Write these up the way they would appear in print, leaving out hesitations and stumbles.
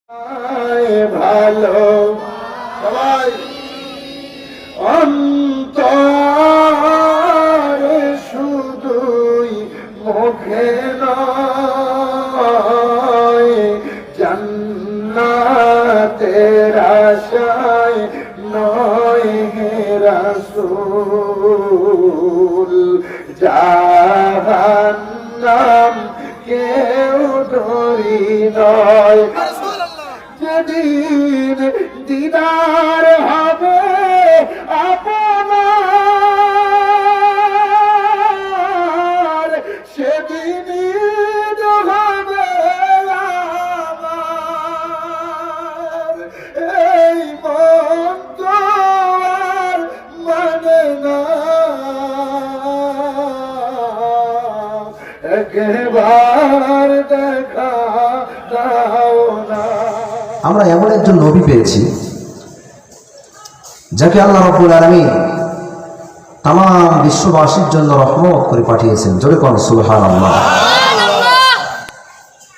ভালো সবাই অন্তরে শুধুই মুখে নয়, জান্নাতের আশায় নয় হে রাসূল, জাহান্নাম কেউ ডরি নয়। যেদিন দিদার হবে আপনার, সেদিন ঈদ হবে আমার। এই মন তো আর মানে না, একবার দেখা দাও না। আমরা এমন একজন নবী পেয়েছি যাকে আল্লাহ রাব্বুল আলামিন তামাম বিশ্ববাসীর জন্য রহমত করে পাঠিয়েছেন। জোরে কোন সুবহানাল্লাহ।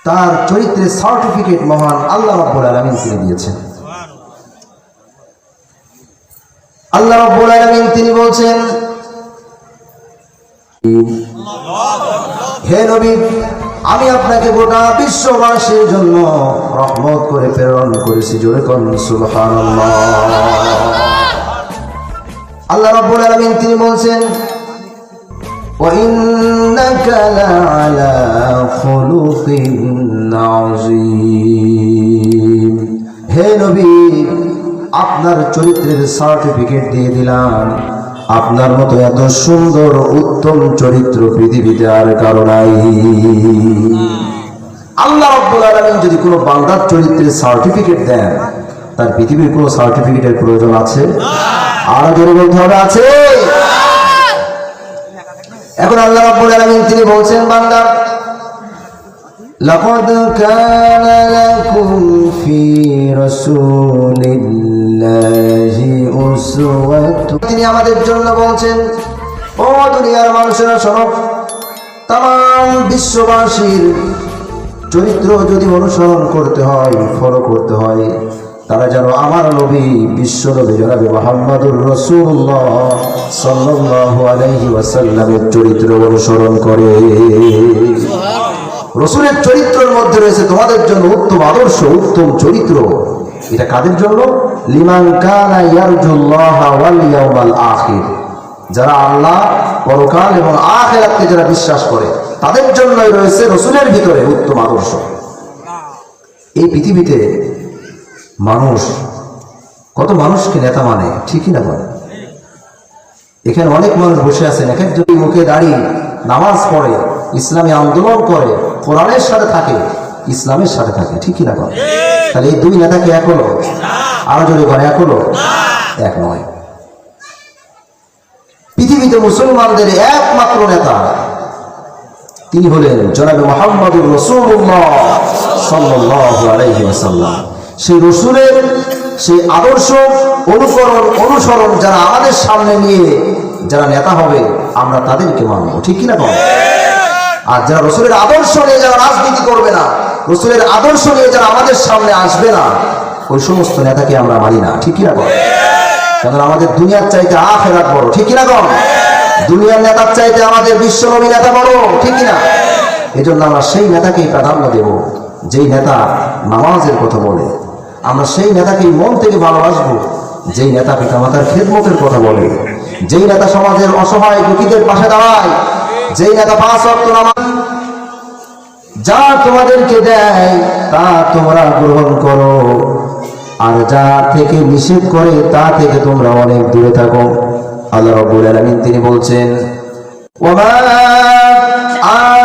তার চরিত্রের সার্টিফিকেট মহান আল্লাহ রাব্বুল আলামিন তিনি দিয়েছেন। আল্লাহ রাব্বুল আলামিন তিনি বলছেন, হে নবী, আমি আপনাকে গোটা বিশ্ববাসীর জন্য রহমত করে প্রেরণ করেছি। জোরে কোন সুবহানাল্লাহ। আল্লাহ রাব্বুল আলামিন তিনি বলছেন, ওয়া ইন্নাকা লাআলা খুলুকিন আযীম। হে নবী, আপনার চরিত্রের সার্টিফিকেট দিয়ে দিলাম। আপনার মতো এত সুন্দর উত্তম চরিত্র পৃথিবীতে আর কারো নাই। আল্লাহ রাব্বুল আলামিন যদি কোনো বান্দার চরিত্রের সার্টিফিকেট দেন, তার পৃথিবীর কোনো সার্টিফিকেটের প্রয়োজন আছে? আরো জোরে বলতে হবে, আছে। এখন আল্লাহ রাব্বুল আলামিন তিনি বলছেন, বান্দা, লাকাদ কানা লাকুম ফি রাসূলিল্লাহি উসওয়াতুন। তিনি আমাদের জন্য বলছেন, ও দুনিয়ার মানুষেরা শোনো, তাম বিশ্ববাসীর চরিত্র যদি অনুসরণ করতে হয়, ফলো করতে হয়, তারা যেন আমার নবী বিশ্ব নবী জনাবে মুহাম্মদুর রাসূলুল্লাহ সাল্লাল্লাহু আলাইহি ওয়াসাল্লামের চরিত্র অনুসরণ করে। রাসূলের চরিত্রের মধ্যে রয়েছে তোমাদের জন্য উত্তম আদর্শ, উত্তম চরিত্র। এটা কাদের জন্য? লিমান কানা ইয়ারজুল্লাহ ওয়াল ইয়াউমাল আখির। যারা আল্লাহ, পরকাল এবং আখিরাতকে যারা বিশ্বাস করে, তাদের জন্যই রয়েছে রাসূলের ভিতরে উত্তম আদর্শ। এই পৃথিবীতে মানুষ কত মানুষকে নেতা মানে, ঠিকই না বলে? এখানে অনেক মানুষ বসে আছেন, এক একজন মুখে দাঁড়িয়ে নামাজ পড়ে, ইসলামী আন্দোলন করে, কোরআনের সাথে থাকে, ইসলামের সাথে থাকে, ঠিকই না বলে? তাহলে এই দুই নেতাকে এক হলো? আরো জোরে করে, এক হলো? এক নয়। পৃথিবীতে মুসলমানদের একমাত্র নেতা তিনি হলেন জনাবে মুহাম্মদুর রাসূলুল্লাহ সাল্লাল্লাহু আলাইহি ওয়াসাল্লাম। সেই রাসূলের সেই আদর্শ অনুসরণ যারা আমাদের সামনে নিয়ে যারা নেতা হবে, আমরা তাদেরকে মানব, ঠিক কিনা বল? আর যারা রাসূলের আদর্শ নিয়ে যারা রাজনীতি করবে না, রাসূলের আদর্শ নিয়ে যারা আমাদের সামনে আসবে না, ওই সমস্ত নেতাকে আমরা মানি না, ঠিক কিনা বল? কারণ আমাদের দুনিয়ার চাইতে আখিরাত বড়, ঠিক কিনা বল? দুনিয়ার নেতার চাইতে আমাদের বিশ্বনবী নেতা বড়, ঠিক কিনা? এজন্য আমরা সেই নেতাকেই প্রাধান্য দেব যেই নেতা নামাজের কথা বলে। আমরা সেই নেতাকেই মন থেকে ভালোবাসবো যেই নেতা পিতামাতার খেদমতের কথা বলে, যেই নেতা সমাজের অসহায় দুঃখীদের পাশে দাঁড়ায়, যেই নেতা 5 ওয়াক্ত নামাজ যা তোমাদেরকে দেয় তা তোমরা গ্রহণ করো, আর যা থেকে নিষেধ করে তা থেকে তোমরা অনেক দূরে থাকো। আল্লাহ রাব্বুল আলামিন তিনি বলছেন, ওয়া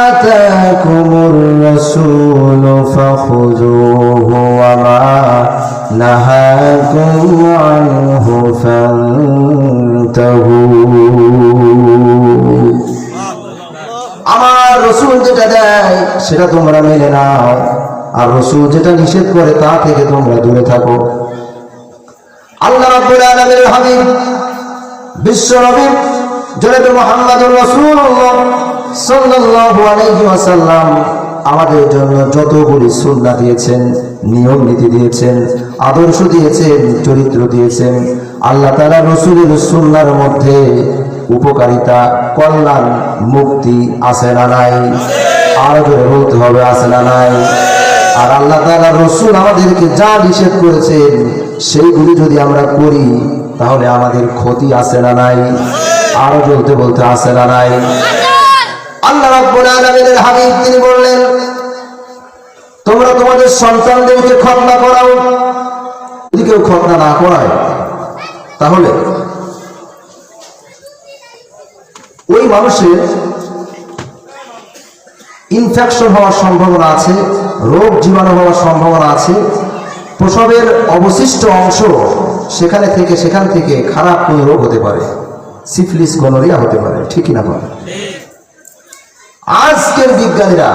আতাকুমুর রাসূলু ফাখুযুহু ওয়া মা নাহাকুম আনহু ফান্তাহু। আমার রাসূল যেটা দেয় সেটা তোমরা মেনে নাও, আর রাসূল যেটা নিষেধ করে তা থেকে তোমরা দূরে থাকো। আল্লাহ রাব্বুল আলামিনের হাবিব বিশ্ব নবী জনাবে মুহাম্মদুর রাসূলুল্লাহ সাল্লাল্লাহু আলাইহি ওয়াসাল্লাম আমাদের জন্য যতগুলি সুন্নাহ দিয়েছেন, নিয়ম নীতি দিয়েছেন, আদর্শ দিয়েছেন, চরিত্র দিয়েছেন, আল্লাহ তাআলা রাসূলের সুন্নাহর মধ্যে উপকারিতা, কল্যাণ, মুক্তি আছে না নাই? আরো জোরে বলতে হবে, আছে না নাই? আর আল্লাহ তাআলা রাসূল আমাদেরকে যা নিষেধ করেছেন সেইগুলি যদি আমরা করি তাহলে আমাদের ক্ষতি আছে না নাই? আরো বলতে বলতে আছে না নাই? আল্লাহ রাব্বুল আলামিনের হাবিব তিনি বললেন, তোমরা তোমাদের সন্তানদেরকে খতনা করাও। যদি কেউ খতনা না করায় তাহলে ওই মানুষের ইনফেকশন হওয়ার সম্ভাবনা আছে, রোগ জীবাণু হওয়ার সম্ভাবনা আছে, প্রসবের অবশিষ্ট অংশ সেখান থেকে খারাপ কোনো রোগ হতে পারে, সিফিলিস, গনোরিয়া হতে পারে। ঠিকই না বলে? আজকের বিজ্ঞানীরা,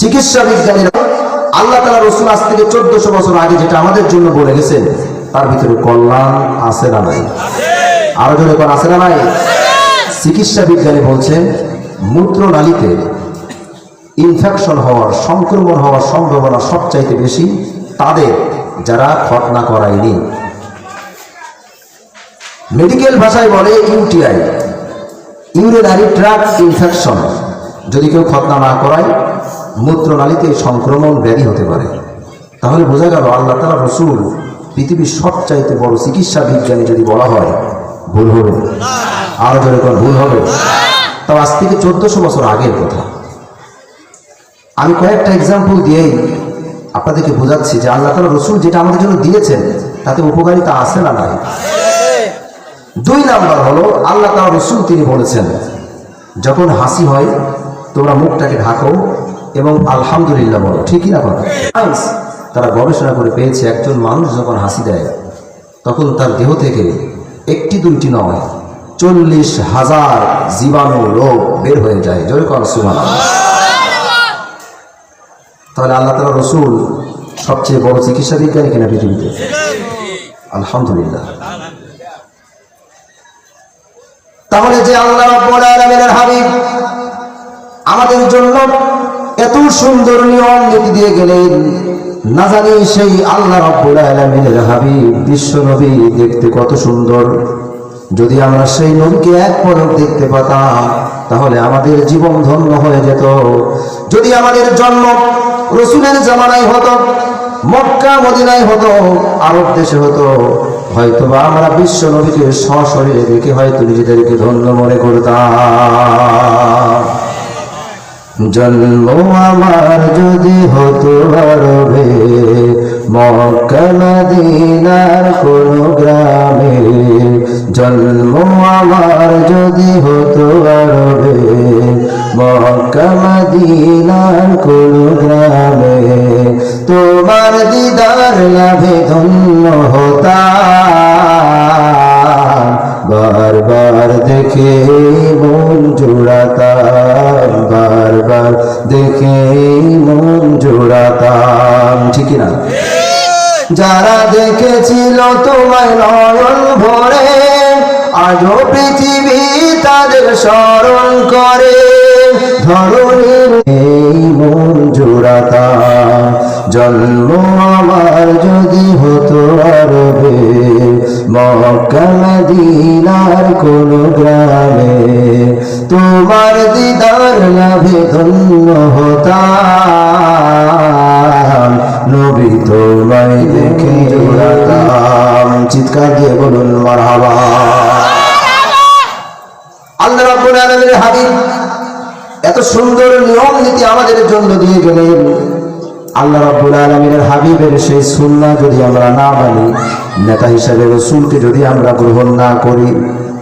চিকিৎসা বিজ্ঞানীরা, আল্লাহ তাআলা রাসূল আজ থেকে 1400 বছর আগে যেটা আমাদের জন্য বলে গেছেন তার ভিতরে কল্যাণ আছে না নাই? আরো জোরে কোন আছে না নাই? চিকিৎসা বিজ্ঞানী বলছেন মূত্রনালীতে ইনফেকশন হওয়ার, সংক্রমণ হওয়ার সম্ভাবনা সবচাইতে বেশি তাদের যারা খতনা করায়নি। মেডিকেল ভাষায় বলে ইউটিআই, ইউরিনারি ট্র্যাক্ট ইনফেকশন। যদি কেউ খতনা না করায় মূত্রনালীতে সংক্রমণ ব্যাধি হতে পারে। তাহলে বোঝা গেল আল্লাহ তাআলা রাসূল পৃথিবীর সবচাইতে বড় চিকিৎসা বিজ্ঞানী যদি বলা হয় ভুল হবে? আরো জোরে কোন ভুল হবে? তাও আজ থেকে 1400 বছর আগের কথা। আমি কয়েকটা এক্সাম্পল দিয়েই আপনাদেরকে বোঝাচ্ছি যে আল্লাহ তাআলা রাসূল যেটা আমাদের জন্য দিয়েছেন তাতে উপকারিতা আছে না নাই? 2 নাম্বার হলো আল্লাহ তাআলা রাসূল তিনি বলেছেন যখন হাসি হয় তোমরা মুখটাকে ঢাকো এবং আলহামদুলিল্লাহ বলো। ঠিকই না কথা? তারা গবেষণা করে পেয়েছে একজন মানুষ যখন হাসি দেয় তখন তার দেহ থেকে 1-2টি নয় 40,000 জীবাণু রোগ বের হয়ে যায়। জোরে কর সুবহানাল্লাহ। তাহলে আল্লাহ তাআলা রাসূল সবচেয়ে বড় চিকিৎসা বিজ্ঞানী কিনা পৃথিবীতে? আলহামদুলিল্লাহ। তাহলে যে আল্লাহ রাব্বুল আলামিনের হাবিব আমাদের জন্য এত সুন্দর নিয়ম নীতি দিয়ে গেলেন, না জানি সেই আল্লাহ রাব্বুল আলামিনের হাবিব বিশ্ব নবী দেখতে কত সুন্দর। যদি আমরা সেই নবীকে এক পলক দেখতে পেতাম তাহলে আমাদের জীবন ধন্য হয়ে যেত। যদি আমাদের জন্ম রাসূলের জামানায় হতো, মক্কা মদিনায় হতো, আরব দেশে হতো, হয়তোবা আমরা বিশ্ব নবীকে সশরীরে দেখে হয়তো নিজেদেরকে ধন্য মনে করতাম। জন্ম আমার যদি হতো আরবে, মক্কা মদিনার কোন গ্রামে, জন্ম আমার যদি হতো আরবে, মক্কা মদিনার কোন গ্রামে, তোমার দিদার লাভে ধন্য হতাম, বারবার দেখে মন জোড়াতাম, বারবার দেখে মন জোড়াতাম। ঠিক না? যারা দেখেছিল তোমায় নয়ন ভরে, আজও পৃথিবী তাদের স্মরণ করে, ধরণীর এই মন জোড়াতাম। জন্ম আমার যদি হতো আরবে, মক্কা মদিনার কোন গ্রামে, তোমার দিদার লাভে ধন্য হতাম, নবী তোমায় দেখে জোড়াতাম। চিৎকার দিয়ে বলুন মারহাবা। আল্লাহ রাব্বুল আলামিনের হাবিব এত সুন্দর নিয়ম নীতি আমাদের জন্য দিয়ে গেলেন। আল্লাহ রাব্বুল আলামিনের হাবিবের সেই সুন্নাহ যদি আমরা না মানি, নেতা হিসেবে রাসূলকে যদি আমরা গ্রহণ না করি,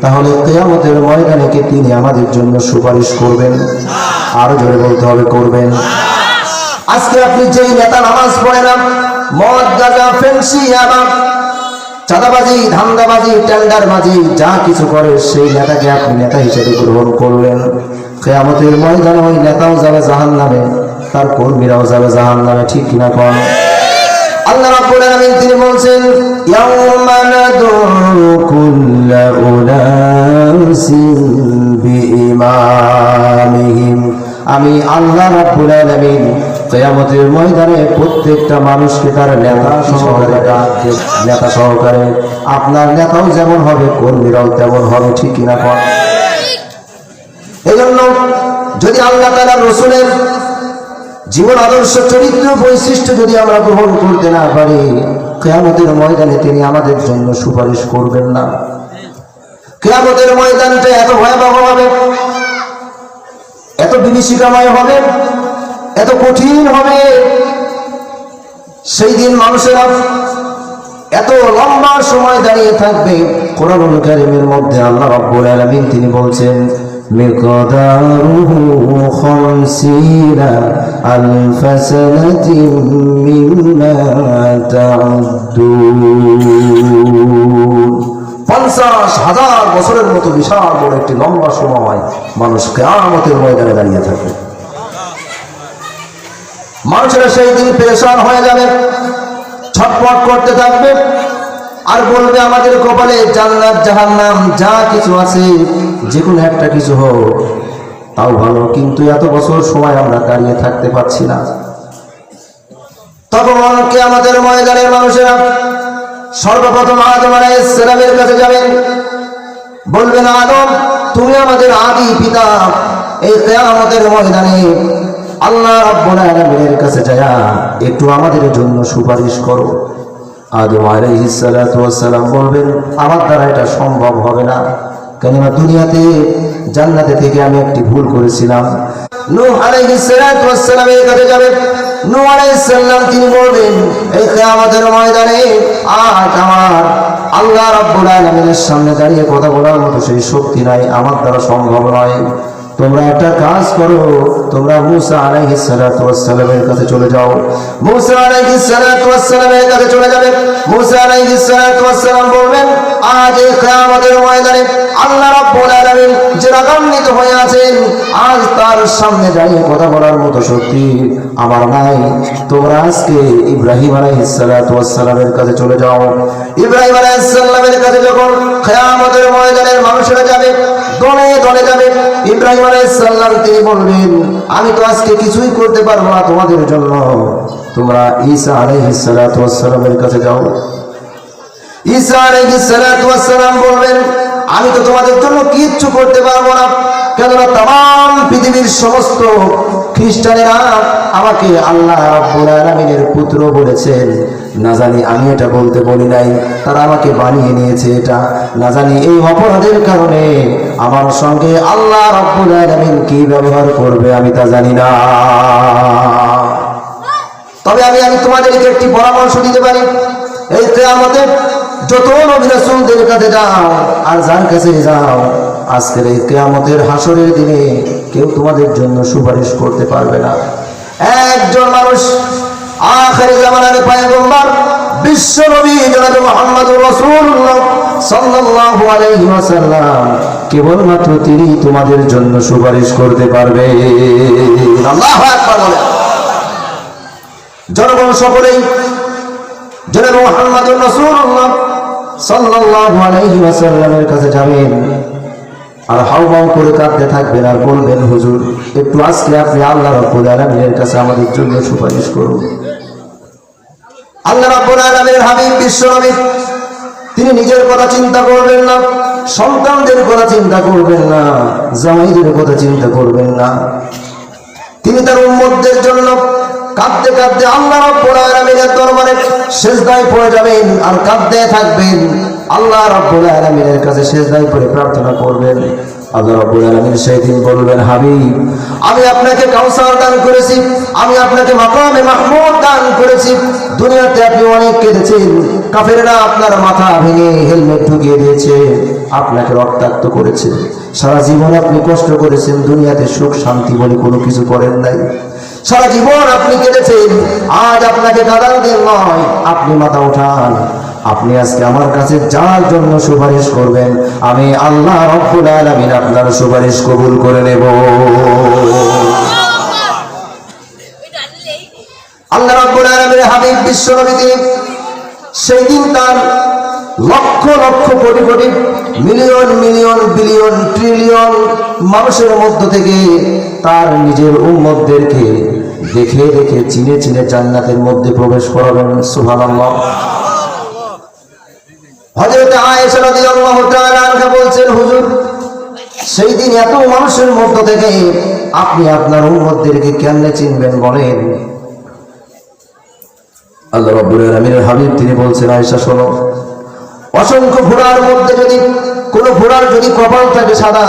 তাহলে কিয়ামতের ময়দানে কি তিনি আমাদের জন্য সুপারিশ করবেন? আরো জোরে বলতে হবে, করবেন। আজকে আপনি যেই নেতা নামাজ পড়ে না, মদ গাঁজা ফেন্সি ইয়াবা চাঁদাবাজি ধান্দাবাজি টেন্ডারবাজি যা কিছু করে, সেই নেতাকে আপনি নেতা হিসেবে গ্রহণ করলেন, কিয়ামতের ময়দানে ওই নেতাও যাবে জাহান্নামে, তার কর্মীরাও যাবে জাহান্নামে। ঠিক কিনা কোন? আল্লাহ রাব্বুল আলামিন তিনি বলছেন, ইয়াউমা নাদউ কুল্লা উনাসিন বিইমামিহিম, আমি আল্লাহ রাব্বুল আলামিন কিয়ামতের ময়দানে প্রত্যেকটা মানুষকে তার নেতা সহকারে আপনার নেতাও যেমন হবে কর্মীরাও তেমন হবে, ঠিক কিনা কর? এই জন্য যদি আল্লাহ তাআলা রাসূলের জীবন আদর্শ চরিত্র বৈশিষ্ট্য যদি আমরা গ্রহণ করতে না পারি, কিয়ামতের ময়দানে তিনি আমাদের জন্য সুপারিশ করবেন না। কিয়ামতের ময়দানটা এত ভয়াবহ হবে, এত বিভীষিকাময় হবে, এত কঠিন হবে। সেই দিন মানুষেরা এত লম্বা সময় দাঁড়িয়ে থাকবে। কোরআনুল কারীমের মধ্যে আল্লাহ রাব্বুল আলামিন তিনি বলছেন মিকদারুহু 50 আলফ সানাতিন মিম্মা তা'উদ্দুন। 50,000 বছরের মতো বিশাল বড় একটি লম্বা সময় মানুষ কিয়ামতের ময়দানে দাঁড়িয়ে থাকবে। মানুষেরা সেই দিন পেরেশান হয়ে যাবে, ছটফট করতে থাকবে আর বলবে আমাদের কপালে জান্নাত জাহান্নাম যা কিছু আছে যে কোনো একটা কিছু হোক তাও ভালো, কিন্তু এত বছর সময় আমরা দাঁড়িয়ে থাকতে পারছি না। তখন কিয়ামতের ময়দানের মানুষেরা সর্বপ্রথম আদম আলাইহিস সালামের কাছে যাবেন, বলবেন আদম তুমি আমাদের আদি পিতা, এই কিয়ামতের ময়দানে আল্লাহ রাব্বুল আলামিনের কাছে যায়া একটু আমাদের জন্য সুপারিশ করো। আদম আলাইহিস সালাতু ওয়াস সালাম বলবেন আমার দ্বারা এটা সম্ভব হবে না, কেননা দুনিয়াতে জান্নাতে থেকে আমি একটি ভুল করেছিলাম। নূহ আলাইহিস সালাতু ওয়াস সালামের কাছে যাবেন, নূহ আলাইহিস সালাম তিনি বলবেন এই কিয়ামতের ময়দানে আজ আমার আল্লাহ রাব্বুল আলামিনের সামনে দাঁড়িয়ে কথা বলার মতো সেই শক্তি নাই, আমার দ্বারা সম্ভব নয়। তোমরা একটা কাজ করো, তোমরা মূসা আলাইহিস সালাতু ওয়াস সালামের কাছে চলে যাও। মূসা আলাইহিস সালাতু ওয়াস সালামের কাছে চলে যাবে। মূসা আলাইহিস সালাতু ওয়াস সালাম বলবেন আজ এই কিয়ামতের ময়দানে আল্লাহ রাব্বুল আলামিন যে রাগান্বিত হয়ে আছেন, আজ তার সামনে দাঁড়িয়ে কথা বলার মতো শক্তি আমার নাই। তোমরা আজকে ইব্রাহিম আলাইহিস সালাতু ওয়াস সালামের কাছে চলে যাও। ইব্রাহিম আলাইহিস সালামের কাছে যখন কিয়ামতের ময়দানের মানুষেরা যাবে, দলে দলে যাবে, ইব্রাহিম আলাইহিস সালাম তিনি বলবেন আমি তো আজকে কিছুই করতে পারবো না তোমাদের জন্য, তোমরা ঈসা আলাইহিস সালাতু ওয়াস সালামের কাছে যাও। ঈসা আলাইহিস সালাতু ওয়াস সালাম বলবেন আমি তো তোমাদের জন্য কিচ্ছু করতে পারবো না, কেননা तमाम পৃথিবীর সমস্ত খ্রিস্টানেরা আমাকে আল্লাহ রাব্বুল আলামিনের পুত্র বলেছেন, না জানি আমি এটা বলতে বলি নাই, তারা আমাকে বানিয়ে নিয়েছে এটা, না জানি এই অপরাধের কারণে আমার সঙ্গে আল্লাহ রাব্বুল আলামিন কি ব্যবহার করবে আমি তা জানি না। তবে আমি তোমাদেরকে একটি পরামর্শ দিতে পারি, এই কিয়ামতে যত নবী রাসূলদের কাছে যাও আর যার কাছে যাও, আজকের এই কিয়ামতের হাসরের দিনে কেউ তোমাদের জন্য সুপারিশ করতে পারবে না। একজন মানুষ আখির জামানার পয়গম্বর বিশ্ব নবী জনাব মুহাম্মদুর রাসূলুল্লাহ সাল্লাল্লাহু আলাইহি ওয়াসাল্লাম কেবলমাত্র তিনি তোমাদের জন্য সুপারিশ করতে পারবে। আল্লাহু আকবার বলেন। জনগণ সকলেই জনাব মুহাম্মদুর রাসূলুল্লাহ সাল্লাল্লাহু আলাইহি ওয়াসাল্লামের কাছে যাবেন আর হাউমাউ করে কাঁদতে থাকবেন আর বলবেন হুজুর একটু আজকে আপনি আল্লাহ রাব্বুল আলামিনের কাছে আমাদের জন্য সুপারিশ করুন। আল্লাহ রাব্বুল আলামিনের হাবিব বিশ্ব নবী তিনি নিজের কথা চিন্তা করবেন না, সন্তানদের কথা চিন্তা করবেন না, জামাইদের কথা চিন্তা করবেন না, তিনি তার উম্মতদের জন্য কাঁদতে কাঁদতে আল্লাহ রাব্বুল আলামিনের দরবারে সিজদায় পড়ে যাবেন আর কাঁদতে থাকবেন। আল্লাহ রাব্বুল আলামিনের কাছে সিজদায় পড়ে প্রার্থনা করবেন। আল্লাহ রাব্বুল আলামিন সেই দিন বলবেন হাবিব আমি আপনাকে কাউসার দান করেছি, আমি আপনাকে মাকামে মাহমুদ দান করেছি, দুনিয়াতে আপনি অনেক কেঁদেছেন, কাফেররা আপনার মাথা ভেঙে হেলমেট ঢুকিয়ে দিয়েছে, আপনাকে রক্তাক্ত করেছে, সারা জীবন আপনি কষ্ট করেছেন, দুনিয়াতে সুখ শান্তি বলে কোনো কিছু করেন নাই, সারা জীবন আপনি কেঁদেছেন, আজ আপনাকে কাঁদানোদের নয়, আপনি মাথা উঠান, আপনি আজকে আমার কাছে যার জন্য সুপারিশ করবেন আমি আল্লাহ রাব্বুল আলামিন আপনার সুপারিশ কবুল করে নেব। আল্লাহ রাব্বুল আলামিনের হাবিব বিশ্ব নবী সেই দিন তার lakh lakh crore crore million million billion trillion মানুষের মধ্য থেকে তার নিজের উম্মতদেরকে দেখে দেখে চিনে চিনে জান্নাতের মধ্যে প্রবেশ করাবেন। সুবহানাল্লাহ। হযরত আয়েশা রাদিয়াল্লাহু তাআলা আনহা বলছেন, হুজুর সেই দিন এত মানুষের মধ্য থেকে আপনি আপনার উম্মতদেরকে কেমনে চিনবেন বলেন? আল্লাহ রাব্বুল আলামিনের হাবিব তিনি বলছেন, আয়েশা শোনো, অসংখ্য ঘোড়ার মধ্যে যদি কোনো ঘোড়ার যদি কপাল থাকে সাদা,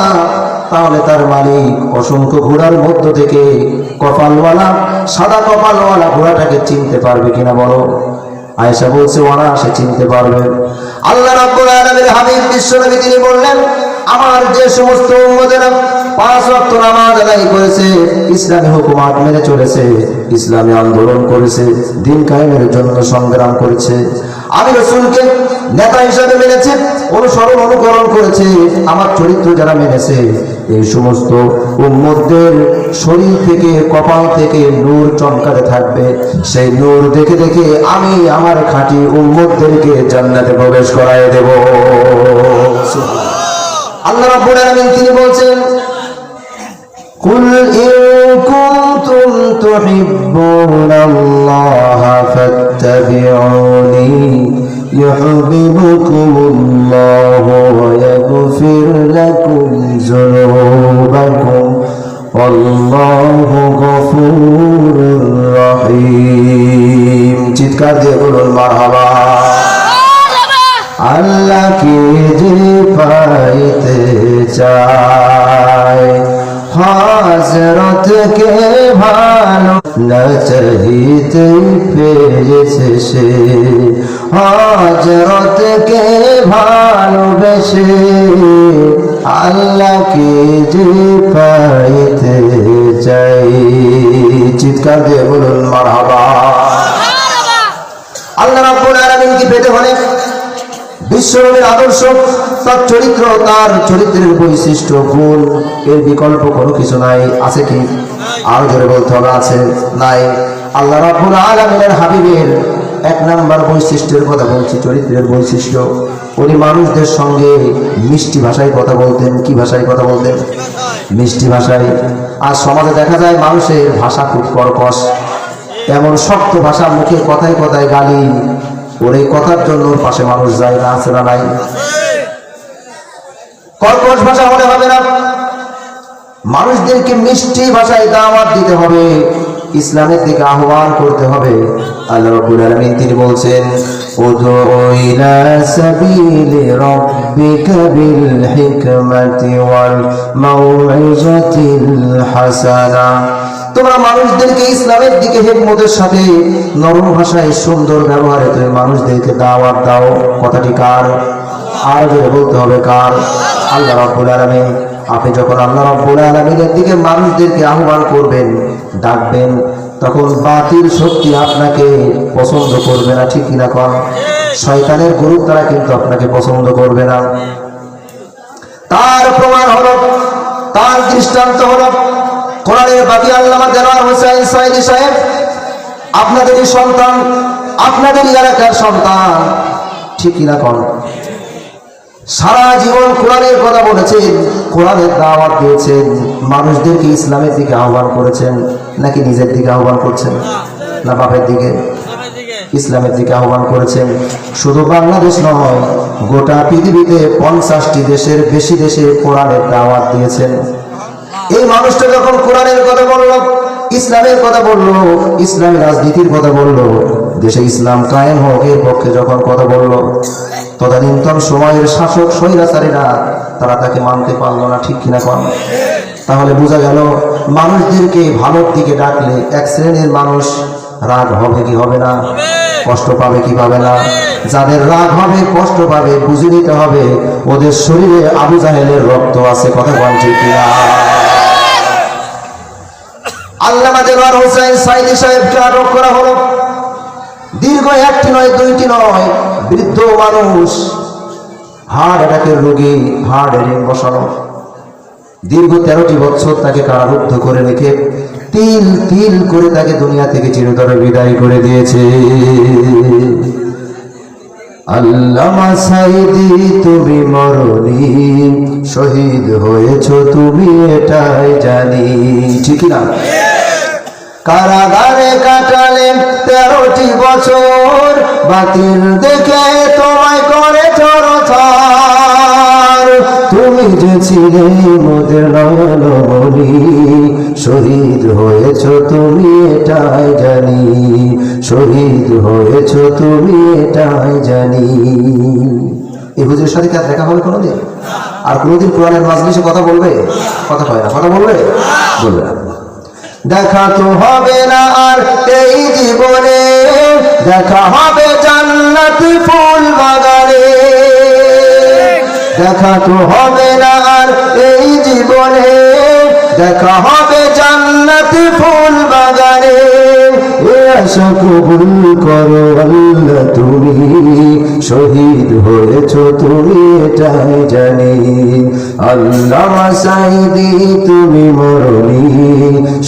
তাহলে তার মালিক অসংখ্য ঘোড়ার মধ্য থেকে কপালওয়ালা সাদা কপালওয়ালা ঘোড়াটাকে চিনতে পারবে কিনা বলো? আয়েশা বলছে, অনায়াসে চিনতে পারবে। আল্লাহ রাব্বুল আলামিনের হাবিব বিশ্বনবী তিনি বললেন, আমার যে সমস্ত উম্মতেরা 5 ওয়াক্ত নামাজ আদায় করেছে, ইসলামী হুকুমাত মেনে চলেছে, ইসলামী আন্দোলন করেছে, দ্বীন কায়েমের জন্য সংগ্রাম করেছে, আমি রাসূলকে নেতা হিসেবে মেনেছে, অনুসরণ অনুকরণ করেছে, আমার চরিত্র যারা মেনেছে, এই সমস্ত উম্মতদের শরীর থেকে কপাল থেকে নূর চমকাতে থাকবে। সেই নূর দেখে দেখে আমি আমার খাঁটি উম্মতদেরকে জান্নাতে প্রবেশ করায় দেব। আল্লাহ রাব্বুল আলামিন তিনি বলছেন, কুল ইন কুনতুম তুহিব্বুনাল্লাহা ফাত্তাবিউনি ইউহিব্বুকুমুল্লাহু ওয়া ইয়াগফির লাকুম যুনুবাকুম আল্লাহু গফুরুর রহিম। চিৎকার দিয়ে বলুন মারহাবা। আল্লাহকে যে পাইতে চায়, হযরতকে ভালো না চাইতে পেয়েছে সে, হযরতকে ভালোবেসে আল্লাহকে যে পাইতে চাই। চিৎকার দিয়ে বলুন মারহাবা। আল্লাহ রাব্বুল আলামিনকে পেতে হলে বিশ্বনবীর আদর্শ, তার চরিত্র, তার চরিত্রের বৈশিষ্ট্য গুণ, এর বিকল্প কোনো কিছু নাই। আছে কি? আরো জোরে বলতে হবে আছে, নাই। আল্লাহ রাব্বুল আলামিনের হাবিবের 1 নাম্বার বৈশিষ্ট্যের কথা বলছি, চরিত্রের বৈশিষ্ট্য। উনি মানুষদের সঙ্গে মিষ্টি ভাষায় কথা বলতেন। কি ভাষায় কথা বলতেন? মিষ্টি ভাষায়। আর সমাজে দেখা যায় মানুষের ভাষা খুব কর্কশ, এমন শক্ত ভাষা, মুখে কথায় কথায় গালি, ওর এই কথার জন্য পাশে মানুষ যায় না, আছে না নাই? কর্কশ ভাষা হলে হবে না, মানুষদেরকে মিষ্টি ভাষায় দাওয়াত দিতে হবে, ইসলামের দিকে আহ্বান করতে হবে। আল্লাহ রাব্বুল আলামিন তিনি বলছেন, উদউ ইলা সাবিলি রাব্বিকা বিল হিকমাতি ওয়াল মাউইজাতিল হাসানা। তোমরা মানুষদেরকে ইসলামের দিকে হিকমতের সাথে নরম ভাষায় সুন্দর ব্যবহারে তুমি মানুষদেরকে দাওয়াত দাও। কথাটি কার? আর জোরে বলতে হবে কার? আল্লাহ রাব্বুল আলামিন। আপনি যখন আল্লাহ রাব্বুল আলামিনের দিকে মানুষদেরকে আহ্বান করবেন, ডাকবেন, তখন বাতিল শক্তি আপনাকে পছন্দ করবে না। ঠিক কিনা কন? শয়তানের গ্রুপ তারা কিন্তু আপনাকে পছন্দ করবে না। তার প্রমাণ হলো, তার দৃষ্টান্ত হলো কোরআনের বাকি আল্লামা দেলোয়ার হোসেন সাইদি সাহেব, আপনাদেরই সন্তান, আপনাদেরই এলাকার সন্তান। ঠিক কিনা কন? সারা জীবন কোরআনের কথা বলেছেন, কোরআনের দাওয়াত দিয়েছেন, মানুষদেরকে ইসলামের দিকে আহ্বান করেছেন। নাকি নিজের দিকে আহ্বান করছেন? না বাপের দিকে? ইসলামের দিকে আহ্বান করেছেন। শুধু বাংলাদেশ নয়, গোটা পৃথিবীতে 50টি দেশের বেশি দেশে কোরআনের দাওয়াত দিয়েছেন। এই মানুষটা যখন কোরআনের কথা বলল, ইসলামের কথা বলল, ইসলামী রাজনীতির কথা বলল, দেশে ইসলাম কায়েম হোক এর পক্ষে যখন কথা বলল, তদানীন্তন সময়ের শাসক স্বৈরাচারীরা তারা তাকে মানতে পারল না। ঠিক কিনা কন? তাহলে বোঝা গেল মানুষদেরকে ভালোর দিকে ডাকলে এক শ্রেণীর মানুষ রাগ হবে কি হবে না? কষ্ট পাবে কি পাবে না? যাদের রাগ হবে, কষ্ট পাবে, বুঝে নিতে হবে ওদের শরীরে আবু জাহেলের রক্ত আছে। কথা বল ঠিক কিনা? আল্লামা দেলোয়ার হোসেন সাইদি সাহেবকে আটক করা হলো। দীর্ঘ 1টি নয় 2টি নয়, বৃদ্ধ মানুষ, হার্ট অ্যাটাকের রোগী, হার্ট রিং বসানো, দীর্ঘ 13টি বছর তাকে কারারুদ্ধ করে রেখে তিল তিল করে তাকে দুনিয়া থেকে চিরতরে বিদায় করে দিয়েছে। আল্লামা সাইদি তুমি মরনি, শহীদ হয়েছো তুমি এটাই জানি। ঠিক না? কারাগারে কাটালে 13টি বছর, বাতিল দেখে তোমায় করে থরথর। তুমি যে ছিলে মোদের নয়নমণি, শহীদ হয়েছো তুমি এটাই জানি, শহীদ হয়েছো তুমি এটাই জানি। এই হুজুরের সাথে কি আর দেখা হবে কোনোদিন? আর কোনোদিন কোরআনের মাজলিসে কথা বলবে? কথা কয় না, কথা বলবে? বলবে না। দেখা তো হবে না আর এই জীবনে, দেখা হবে জান্নাতি ফুল বাগানে। দেখা তো হবে না আর এই জীবনে, দেখা হবে জান্নাতি ফুল বাগানে। এ আশা কবুল করো আল্লাহ তুমি, শহীদ হয়েছো তুমি এটাই জানি। আল্লামা সাইদি তুমি মরনি,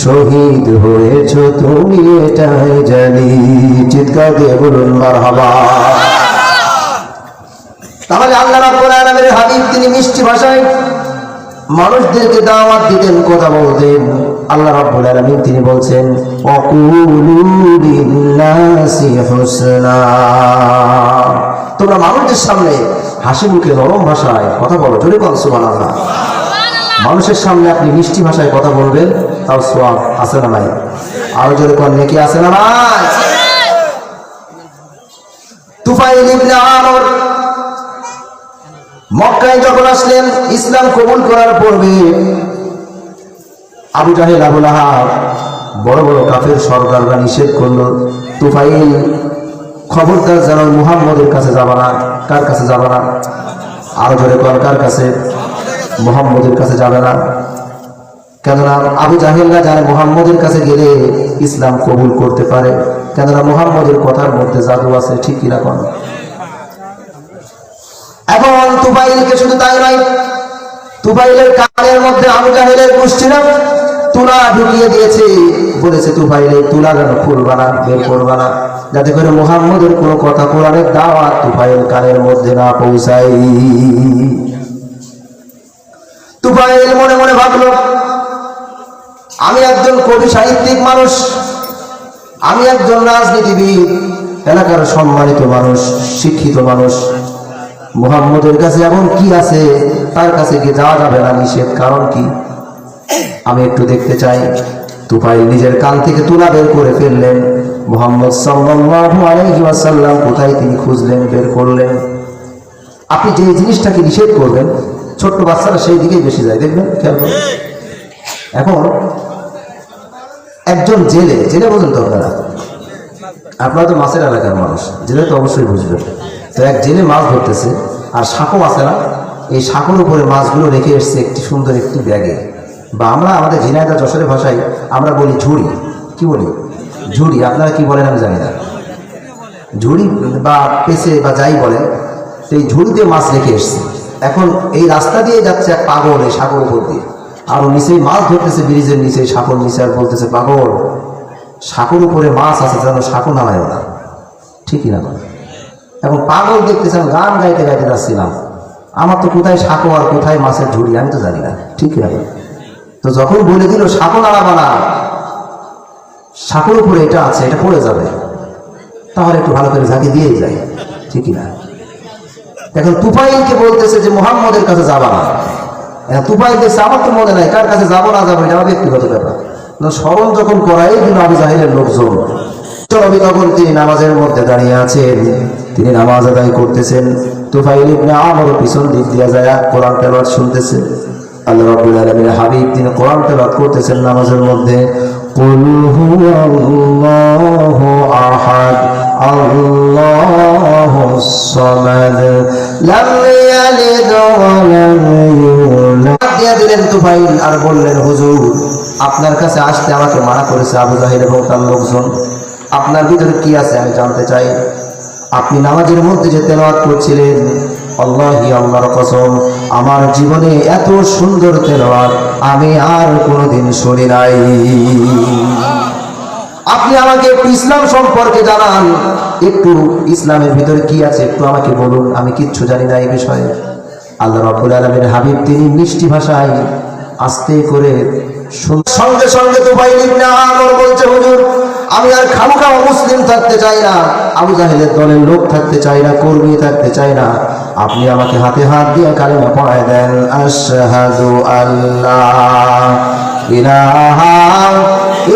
শহীদ হয়েছো তুমি এটাই জানি। চিৎকার দিয়ে বলুন মারহাবা। তাহলে আল্লাহ রাব্বুল আলামিনের হাবিব তিনি মিষ্টি ভাষায় মানুষদেরকে দাওয়াত দিতেন, কথা বলতেন। আল্লাহ রাব্বুল আলামিন তিনি বলছেন, ওয়াকুলু লিন্নাসি হুসনা, তোমরা মানুষদের সামনে হাসি মুখে নরম ভাষায় কথা বলো। জোরে বল সুবহানাল্লাহ। মানুষের সামনে আপনি মিষ্টি ভাষায় কথা বলবেন, তাও সওয়াব আছে না নাই? আরো জোরে কোন নেকি আছে না নাই? তুফাইল ইবনে আমর মক্কায় যখন আসলেন, ইসলাম কবুল করার পূর্বে আবু জাহেল, আবু লাহাব, বড় বড় কাফের সরদাররা নিষেধ করলো, তুফাইল খবরদার যেন মুহাম্মদের কাছে যাবা না। কার কাছে যাবা না? আরো জোরে কর, কার কাছে? মুহাম্মদের কাছে যাবে না। কেননা আবু জাহেলরা জানে মুহাম্মদের কাছে গেলে ইসলাম কবুল করতে পারে, কেননা মুহাম্মদের কথার মধ্যে জাদু আছে। ঠিক কিনা কোন? এখন তুফাইলকে শুধু তাই নয়, তুফাইলের কানের মধ্যে আবু জাহেলের গোষ্ঠীরা তুলা ঢুকিয়ে দিয়েছে। বলেছে তুফাইলের তুলা যেন খুলবা না, বের করবা না, যাতে করে মুহাম্মদের কোনো কথা, কোরআনের দাওয়াত তুফাইল কানের মধ্যে না পৌঁছায়। তুফাইল মনে মনে ভাবলো, আমি একজন কবি সাহিত্যিক মানুষ, আমি একজন রাজনীতিবিদ, এলাকার সম্মানিত মানুষ, শিক্ষিত মানুষ, মুহাম্মদের কাছে এমন কি আছে তার কাছে গিয়ে যাওয়া যাবে না, নিষেধ। কারণ কি? আমি একটু দেখতে চাই। তুফাইল নিজের কান থেকে তুলা বের করে ফেললেন। মুহাম্মদ সাল্লাল্লাহু আলাইহি ওয়াসাল্লাম কোথায় তিনি খুঁজলেন, বের করলেন। আপনি যে জিনিসটাকে নিষেধ করবেন, ছোট্ট বাচ্চারা সেই দিকেই বেশি যায়, দেখবেন, খেয়াল করুন। এখন একজন জেলে, জেলে বোঝেন তো আপনারা তো মাছের এলাকার মানুষ, জেলে তো অবশ্যই বুঝবেন। তো এক জেলে মাছ ধরতেছে, আর সাঁকো আছে না, এই সাঁকোর উপরে মাছগুলো রেখে এসছে একটি সুন্দর একটি ব্যাগে, বা আমরা আমাদের ঝিনাইদহ যশোরের ভাষায় আমরা বলি ঝুড়ি। কি বলি? ঝুড়ি। আপনারা কি বলেন আমি জানি না, ঝুড়ি বা পেছে বা যাই বলেন, এই ঝুড়িতে মাছ রেখে এসছে। এখন এই রাস্তা দিয়ে যাচ্ছে এক পাগল এই সাঁকোর উপর দিয়ে, আর নিচেই মাছ ধরতেছে, ব্রিজের নিচে, সাঁকোর নিচে, আর বলতেছে, পাগল সাঁকোর উপরে মাছ আছে, যেন সাঁকো নামায় না। ঠিকই না? এখন পাগল দেখতেছেন, গান গাইতে গাইতে যাচ্ছিলাম, আমার তো কোথায় সাঁকো আর কোথায় মাছের ঝুড়ি আমি তো জানি না। ঠিক আছে? তো যখন বলে দিল সাঁকো নাড়াবা না, সাঁকোর উপরে এটা আছে, এটা পড়ে যাবে, তাহলে একটু ভালো করে ঝাঁকি দিয়েই যায়। ঠিকই না? এখন তুফাইলকে বলতেছে যে মুহাম্মদের কাছে যাবা না। এখন তুফাইল দেখছে, আমার তো মনে নাই কার কাছে যাবো না যাবো, এটা আমার ব্যক্তিগত ব্যাপার। স্মরণ যখন করাই দিল আবু জাহেলের লোকজন, নবী তখন তিনি নামাজের মধ্যে দাঁড়িয়ে আছেন, তিনি নামাজ আদায় করতেছেন। তুফাইল ইবনে আমর পিছন দিক দিয়ে যায় কোরআন তেলাওয়াত শুনতেছে। আল্লাহ রাব্বুল আলামিনের হাবিব তিনি কোরআন তেলাওয়াত করতেছেন নামাজের মধ্যে। কুল হুয়াল্লাহু আহাদ আল্লাহুস সামাদ লাম ইয়ালিদ ওয়া লাম ইউলাদ। দিয়ে দিলেন তুফাইল, আর বললেন, হুজুর আপনার কাছে আসতে আমাকে মানা করেছে আবু জাহেল এবং তার লোকজন। আপনার ভিতরে কি আছে আমি জানতে চাই। আপনি নামাজের মধ্যে যে তেলাওয়াত করছিলেন, আল্লাহি আল্লাহর কসম, আমার জীবনে এত সুন্দর তেলাওয়াত আমি আর কোনোদিন শুনি নাই। আপনি আমাকে একটু ইসলাম সম্পর্কে জানান, একটু ইসলামের ভিতরে কি আছে একটু আমাকে বলুন, আমি কিচ্ছু জানি না এই বিষয়ে। আল্লাহ রাব্বুল আলামিনের হাবিব তিনি মিষ্টি ভাষায় আস্তে করে সঙ্গে সঙ্গে তুফাইল ইবনে আমর বলছে, হুজুর আমি আর খামখা মুসলিম থাকতে চাই না, আবু জাহেলের দলের লোক থাকতে চাই না, কর্মী থাকতে চাই না, আপনি আমাকে হাতে হাত দিয়ে কালেমা পড়ায় দেন, আশহাদু আল্লা ইলাহা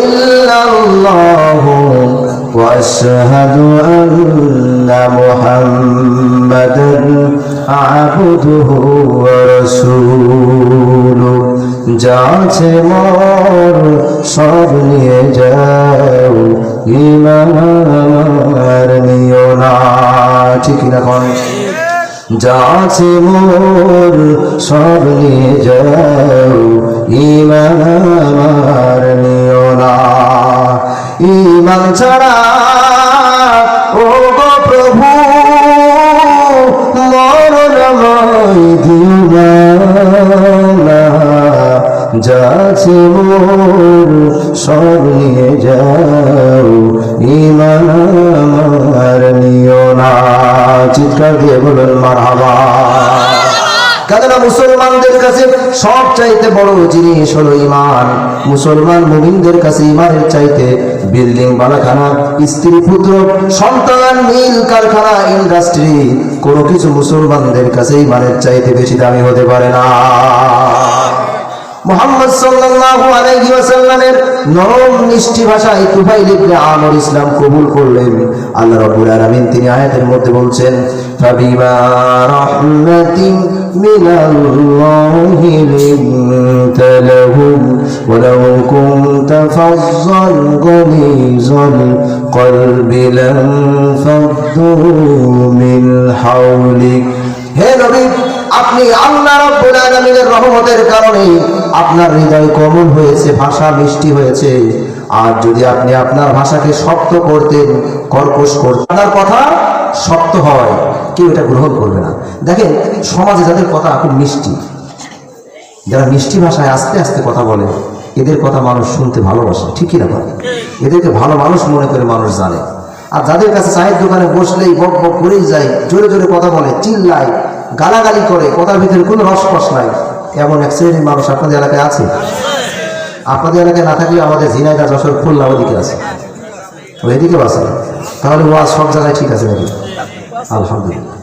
ইল্লাল্লাহু ওয়া আশহাদু আন্না মুহাম্মাদান আবদুহু ওয়া রাসূলুহু। যা আছে মোর সব নিয়ে যাও, ঈমান আমার নিও না। ঠিক না কোন? যা আছে মোর সব নিয়ে যাও, ঈমান আমার নিও না। ঈমান ছাড়া ও গো প্রভু মরণ আমায় দিও না। যা আছে মোর সব নিয়ে যাও, ঈমান আমার নিও না। চিৎকার দিয়ে বলুন মারহাবা। কেননা মুসলমানদের কাছে সব চাইতে বড় জিনিস হলো ঈমান। মুসলমান মুমিনদের কাছে ঈমানের চাইতে বিল্ডিং বালাখানা, স্ত্রী পুত্র সন্তান, মিল কারখানা, ইন্ডাস্ট্রি কোনো কিছু মুসলমানদের কাছে ঈমানের চাইতে বেশি দামি হতে পারে না। মুহাম্মদ সাল্লাল্লাহু আলাইহি ওয়াসাল্লামের নরম মিষ্টি ভাষায় তুফাইল ইবনে আমর ইসলাম কবুল করলেন। আল্লাহ রাব্বুল আলামিন তিনি আয়াতের মধ্যে বলছেন, ফাবিমা রাহমাতিন মিনাল্লাহি লিনতা লাহুম ওয়ালাউ কুনতা ফাজ্জান গালিজাল কলবি লানফাদ্দু মিন হাওলিক। হে নবী, আপনি আল্লাহ রাব্বুল আলামিনের রহমতের কারণে আপনার হৃদয় কোমল হয়েছে, ভাষা মিষ্টি হয়েছে। আর যদি আপনি আপনার ভাষাকে শক্ত করতেন, কর্কশ করতেন, আপনার কথা শক্ত হয়, কেউ এটা গ্রহণ করবে না। দেখেন সমাজে যাদের কথা খুব মিষ্টি, যারা মিষ্টি ভাষায় আস্তে আস্তে কথা বলে, এদের কথা মানুষ শুনতে ভালোবাসে। ঠিকই না? এদেরকে ভালো মানুষ মনে করে মানুষ জানে। আর যাদের কাছে চায়ের দোকানে বসলেই বক বক করেই যায়, জোরে জোরে কথা বলে, চিল্লায়, গালাগালি করে, কথার ভিতরে কোনো রসকস নাই, এমন এক শ্রেণীর মানুষ আপনাদের এলাকায় আছে। আপনাদের এলাকায় না থাকলে আমাদের ঝিনাইদহ, যশোর, খুলনা ওদিকে আছে, ওইদিকে আছে। তাহলে ওয়াজ সব জায়গায় ঠিক আছে নাকি? আলহামদুলিল্লাহ।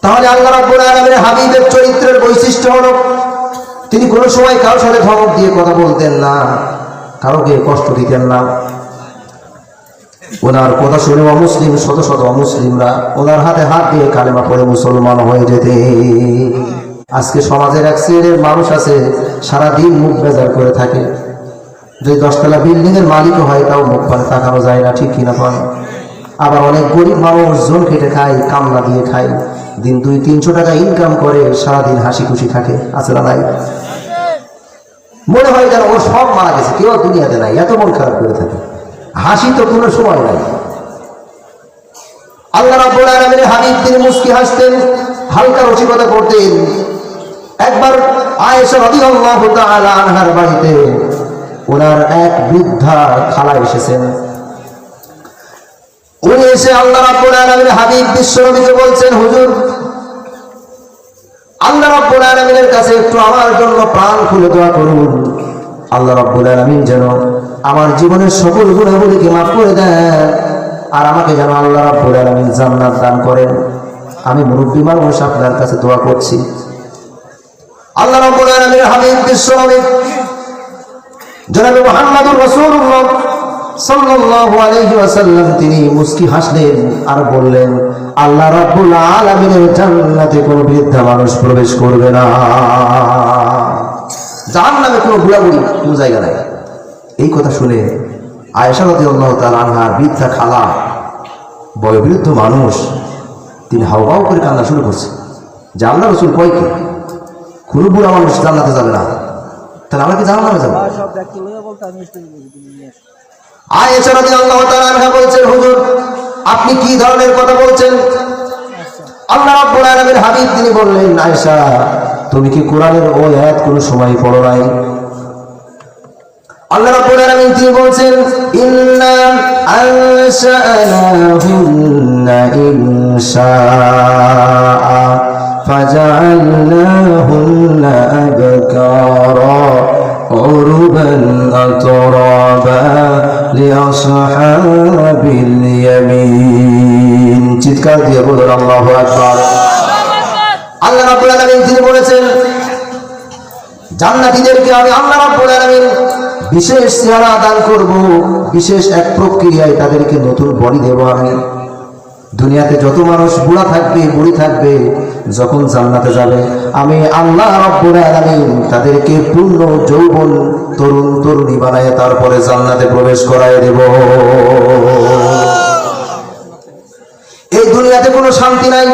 তাহলে আল্লাহ রাব্বুল আলামিনের হাবিবের চরিত্রের বৈশিষ্ট্য হলো তিনি কোনো সময় কারোর সাথে ধমক দিয়ে কথা বলতেন না, কারোকে কষ্ট দিতেন না। ওনার কথা শুনে অমুসলিম, শত শত অমুসলিমরা ওনার হাতে হাত দিয়ে কালেমা পড়ে মুসলমান হয়ে যেতে। আজকে সমাজের এক শ্রেণীর মানুষ আছে সারাদিন মুখ বেজার করে থাকে, যদি 10তলা বিল্ডিং এর মালিকও হয় তাও মুখ পানে তাকানো যায় না। ঠিক কিনা পান? আবার অনেক গরিব মানুষ জোন খেটে খায়, কামলা দিয়ে খায়, দিন 200-300 টাকা ইনকাম করে, সারাদিন হাসি খুশি থাকে, আছে না নাই? মনে হয় যেন ও সব মারা গেছে, কেউ দুনিয়াতে নাই, এত মন খারাপ করে থাকে, হাসি তো কোনো সময় নাই। আল্লাহ রাব্বুল আলামিনের হাবিব তিনি মুস্কি হাসতেন, হালকা রসিকতা করতেন। একবার আয়েশা রাদিয়াল্লাহু তাআলা আনহার বাড়িতে ওনার এক বৃদ্ধা খালা এসেছেন। উনি এসে আল্লাহ রাব্বুল আলামিনের হাবিব বিশ্বনবীকে বলছেন, হুজুর আল্লাহ রাব্বুল আলামিনের কাছে একটু আমার জন্য প্রাণ খুলে দোয়া করুন, আল্লাহ রাব্বুল আলামিন যেন আমার জীবনের সকল গুনাহগুলিকে মাফ করে দেন, আর আমাকে যেন আল্লাহ রাব্বুল আলামিন জান্নাত দান করেন। আমি মুরব্বী মানুষ, আপনার কাছে দোয়া করছি। আল্লাহ রাব্বুল আলামিনের হাবিব বিশ্বনবী জনাবে মুহাম্মদুর রাসূলুল্লাহ সাল্লাল্লাহু আলাইহি ওয়াসাল্লাম তিনি মুস্কি হাসলেন আর বললেন, আল্লাহ রাব্বুল আলামিনের জান্নাতে কোনো বৃদ্ধা মানুষ প্রবেশ করবে না, জাহান্নামে কোনো বুড়াবুড়ি কোনো জায়গা নাই। এই কথা শুনে আয়েশা রাদিয়াল্লাহু তাআলা আনহা বৃদ্ধা খালা, বয়োবৃদ্ধ মানুষ, তিনি হাউমাউ করে কান্না শুরু করছে যে আল্লাহ রাসূল কয় কি, কোনো বুড়া মানুষ জান্নাতে যাবে না, তাহলে আমরা কি জাহান্নামে যাব? আয়েশা রাদিয়াল্লাহু তাআলা আনহা বলছেন, হুজুর আপনি কি ধরনের কথা বলছেন? আল্লাহ রাব্বুল আলামিনের হাবিব তিনি বললেন, আয়েশা তুমি কি কোরআনের ওই আয়াত কোনো সময় পড়ো নাই? আল্লাহ রাব্বুল আলামিন তিনি বলছেন ইন্না আনশানাহুন্না ইনশাআ ফাজআলনাহুন্না আবকারা উরবান আতরাবা লিআসহাবিল ইয়ামিন। চিৎকার দিয়ে বলুন আল্লাহু আকবার। আল্লাহ রাব্বুল আলামিন তিনি বলেছেন জান্নাতীদেরকে আমি আল্লাহ রাব্বুল আলামিন বিশেষ চেহারা দান করব, বিশেষ এক প্রক্রিয়ায় তাদেরকে নতুন বডি দেব আমি। দুনিয়াতে যত মানুষ বুড়া থাকবে বুড়ি থাকবে, যখন জান্নাতে যাবে আমি আল্লাহ রাব্বুল আলামিন তাদেরকে পূর্ণ যৌবন তরুণ তরুণী বানায় তারপরে জান্নাতে প্রবেশ করায় দেব। এই দুনিয়াতে কোনো শান্তি নাই,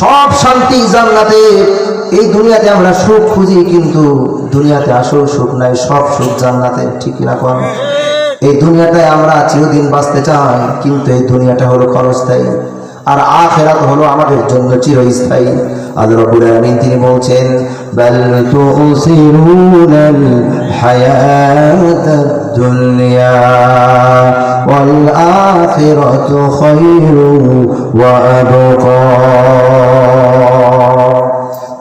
সব শান্তি জান্নাতে। এই দুনিয়াতে আমরা সুখ খুঁজি, কিন্তু দুনিয়াতে আসল সুখ নাই, সব সুখ জান্নাতে। ঠিক না কোন? এই দুনিয়াটায় আমরা চিরদিন বাঁচতে চাই, কিন্তু এই দুনিয়াটা হলো ক্ষণস্থায়ী, আর আখিরাত হলো আমাদের জন্য চিরস্থায়ী। আল্লাহ রাব্বুল আলামিন তিনি বলছেন বাল তুসিরুনাল হায়াতাদ দুনিয়া ওয়াল আখিরাতু খায়রুন ওয়া আবকা।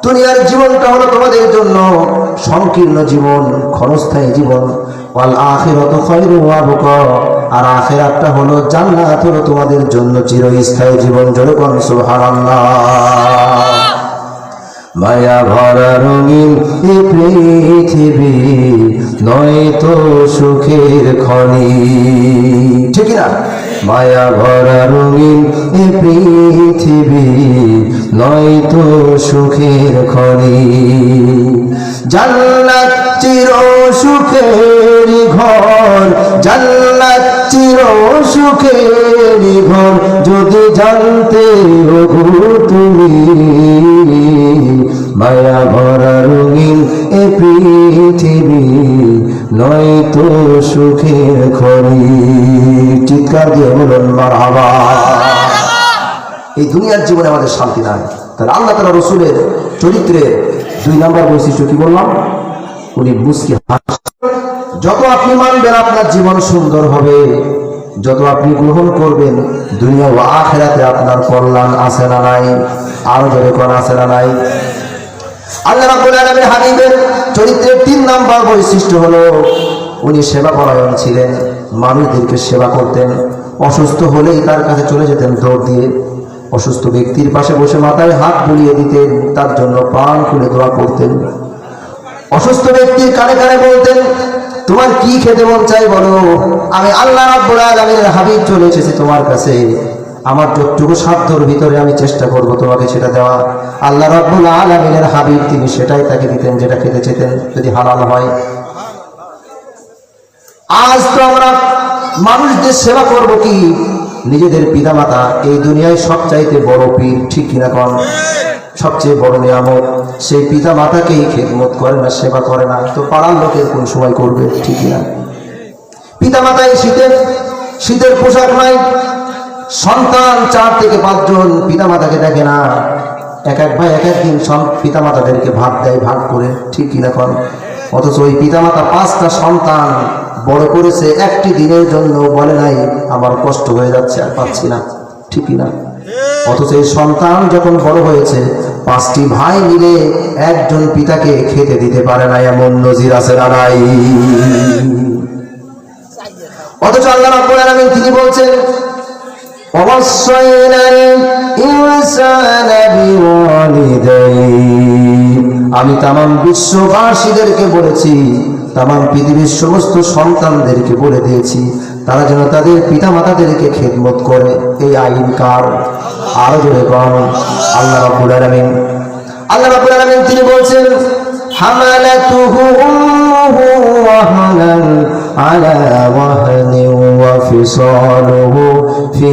দুনিয়ার জীবনটা হলো তোমাদের জন্য সংকীর্ণ জীবন, ক্ষণস্থায়ী জীবন। ওয়াল আখিরাতু খায়রুন ওয়া আবকা, আর আখিরাতটা হলো জান্নাত, হলো তোমাদের জন্য চিরস্থায়ী জীবন। জোরে বলুন সুবহানাল্লাহ। মায়া ভরা রঙিন এই পৃথিবী নয়তো সুখের খনি। ঠিক না? মায়া ভরা রঙিন এই পৃথিবী নয়তো সুখের খনি। জান্নাত চির সুখের ঘর, জান্নাত চির সুখের ঘর, যদি জানতে ওগো তুমি। মায়া ভরা রঙিন এ পৃথিবী নয়তো সুখের খনি। চিৎকার দিয়ে বলুন মারহাবা। এই দুনিয়ার জীবনে আমাদের শান্তি নাই। তাহলে আল্লাহ তাআলা রাসূলের চরিত্রের 2 নম্বর বৈশিষ্ট্য কি বললাম? উনি মুস্কি হাসেন। যত আপনি মানবেন আপনার জীবন সুন্দর হবে, যত আপনি গ্রহণ করবেন, দুনিয়া ও আখিরাতে আপনার কল্যাণ আছে না নাই? আরো জোরে কোন আছে না নাই? আল্লাহ রাব্বুল আলামিন হাবিবের চরিত্রের 3 নম্বর বৈশিষ্ট্য হলো উনি সেবা পরায়ণ ছিলেন, মানুষদেরকে সেবা করতেন। অসুস্থ হলেই তার কাছে চলে যেতেন দৌড় দিয়ে, অসুস্থ ব্যক্তির পাশে বসে মাথায় হাত বুলিয়ে দিতেন, তার জন্য প্রাণ খুলে দোয়া করতেন। অসুস্থ ব্যক্তির কানে কানে বলতেন তোমার কি খেতে মন চাই বলো, আমি আল্লাহ রাব্বুল আলামিনের হাবিব চলে এসেছি তোমার কাছে, আমার যতটুকু সাধ্যর ভিতরে আমি চেষ্টা করব তোমাকে সেটা দেওয়া। আল্লাহ রাব্বুল আলামিনের হাবিব তিনি সেটাই তাকে দিতেন যেটা খেতে চেতেন, যদি হালাল হয়। আজ তো আমরা মানুষদের সেবা করব কি? নিজেদের পিতামাতা এই দুনিয়ায় সবচাইতে বড় পীর, ঠিক কিনা কোন? সবচেয়ে বড় নিয়ামত, সেই পিতা মাতাকেই খেদমত করে না, সেবা করে না, তো পাড়ার লোকের কোন সময় করবে? ঠিক কিনা? পিতা মাতাই শীতের পোশাক নাই, সন্তান 4 থেকে 5 জন পিতা মাতাকে দেখে না, এক এক ভাই এক এক দিন পিতা মাতাদেরকে ভাত দেয় ভাগ করে, ঠিক কিনা কোন? অথচ ওই পিতা মাতা 5টা সন্তান বড় করেছে, একটি দিনের জন্য বলে নাই আমার কষ্ট হয়ে যাচ্ছে আর পাচ্ছি না, ঠিক কিনা? অথচ এই সন্তান যখন বড় হয়েছে 5টি ভাই মিলে একজন পিতাকে খেতে দিতে পারে না, এমন নজির আছে না নাই? অথচ আল্লাহ রাব্বুল আলামিন তিনি বলছেন ওয়াসাইনাল ইনসানা বিওয়ালিদাইহি, আমি তামাম বিশ্ববাসীদেরকে বলেছি, তামাম পৃথিবীর সমস্ত সন্তানদেরকে বলে দিয়েছি তারা যেন তাদের পিতা মাতাদেরকে খেদমত করে। এই আইন কার? আরো জোরে কোন? আল্লাহ রাব্বুল আলামিন। আল্লাহ রাব্বুল আলামিন তিনি বলছেন হামালাতুহু উম্মুহু ওয়াহানান আলা ওয়াহনি ওয়া ফিসালুহু ফি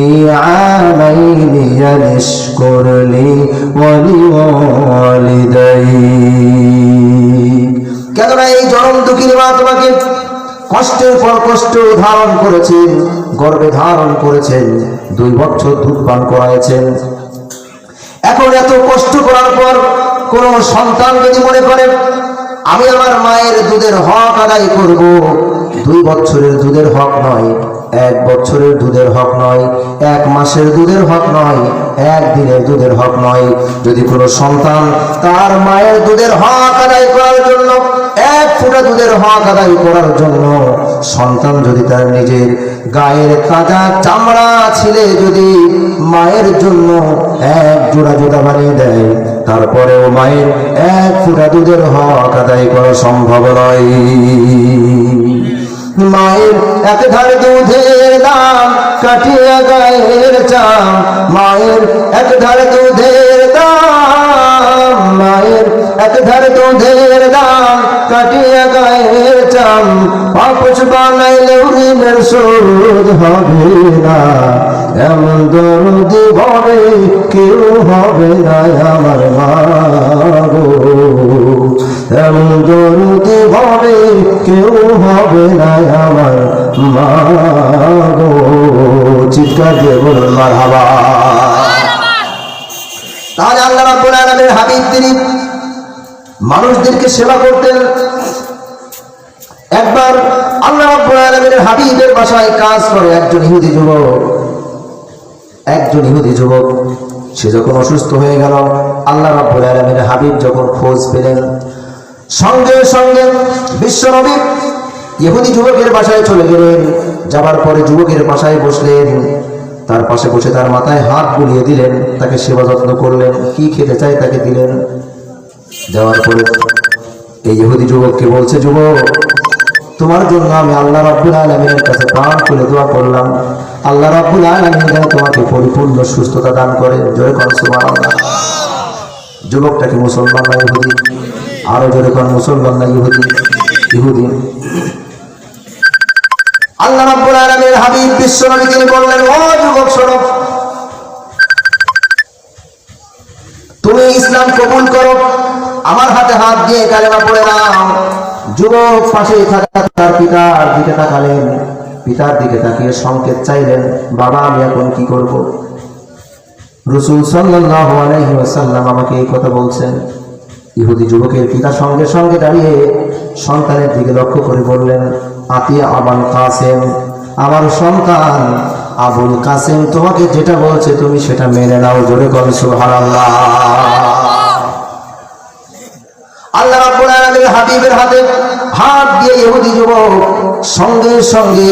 আমাইনি ইয়াশকুরনি ওয়া লিওয়ালিদাইহি। কেননা এই জনম দুঃখিনী মা তোমাকে কষ্টের পর কষ্ট ধারণ করেছেন, গর্ভে ধারণ করেছেন, 2 বছর দুধ পান করাইছেন। এখন এত কষ্ট করার পর কোন সন্তান যদি মনে করে আমি আমার মায়ের দুধের হক আদায় করব। 2 বছরের দুধের হক নয়, 1 বছরের দুধের হক নয়, 1 মাসের দুধের হক নয়, 1 দিনের দুধের হক নয়। যদি কোনো সন্তান তার মায়ের দুধের হক আদায় করার জন্য, 1 ফোঁটা দুধের হক আদায় করার জন্য সন্তান যদি তার নিজের গায়ের তাজা চামড়া ছিলে যদি মায়ের জন্য 1 জোড়া জুতা বানিয়ে দেয়, তারপরেও মায়ের 1 ফোঁটা দুধের হক আদায় করা সম্ভব নয়। মায়ের 1 ধার দুধের দাম কাটিয়া গায়ের চাম, মায়ের 1 ধার দুধের দাম, মায়ের 1 ধার দুধের দাম কাটিয়া গায়ের চাম। পাপোশ বানাইলেও ঋণের শোধ হবে না, এমন দরদি ভবে কেউ হবে না আমার মা গো, এমন দরদি ভবে কেউ হবে না আমার মা গো। চিৎকার দিয়ে বলুন মারহাবা। তাহলে আল্লাহ রাব্বুল আলামিনের হাবিব তিনি মানুষদেরকে সেবা করতেন। একবার আল্লাহ রাব্বুল আলামিনের হাবিবের বাসায় কাজ করে একজন ইহুদি যুবক। সে যখন অসুস্থ হয়ে গেল, আল্লাহ রাব্বুল আলামিনের হাবিব যখন খোঁজ পেলেন, সঙ্গে সঙ্গে বিশ্বনবী ইহুদি যুবকের বাসায় চলে গেলেন। যাবার পরে যুবকের বাসায় বসলেন, তার পাশে বসে তার মাথায় হাত বুলিয়ে দিলেন, তাকে সেবা যত্ন করলেন, কি খেতে চায় তাকে দিলেন। দেওয়ার পরে এই ইহুদি যুবককে বলছে, যুবক তোমার জন্য আমি আল্লাহ রাব্বুল আলামিনের কাছে প্রাণ খুলে দোয়া করলাম, আল্লাহ রাব্বুল আলামিন যেন তোমাকে পরিপূর্ণ সুস্থতা দান করে। জোরে কোন সুবহানাল্লাহ। যুবকটা কি মুসলমান না ইহুদি? আরো জোরে কোন মুসলমান না ইহুদি? আল্লাহ রাব্বুল আলামিনের হাবিব বিশ্বনবী তিনি বললেন, ও যুবক শোনো, তুমি ইসলাম কবুল করো, আমার হাতে হাত দিয়ে কালেমা পড়ে নাও। যুবক পাশে থাকা তার পিতার দিকে তাকালেন, পিতার দিকে তাকিয়ে সংকেত চাইলেন, বাবা আমি এখন কি করব? রাসূল সাল্লাল্লাহু আলাইহি ওয়াসাল্লাম আমাকে এই কথা বলছেন। ইহুদি যুবকের পিতা সঙ্গে সঙ্গে দাঁড়িয়ে সন্তানের দিকে লক্ষ্য করে বললেন, আতিয়া আবুল কাসেম, আমার সন্তান আবুল কাসেম তোমাকে যেটা বলছে তুমি সেটা মেনে নাও। জোরে বল সুবহানাল্লাহ। আল্লাহ রাব্বুল আলামিনের হাবিবের হাতে হাত দিয়ে ইহুদি যুবক সঙ্গে সঙ্গে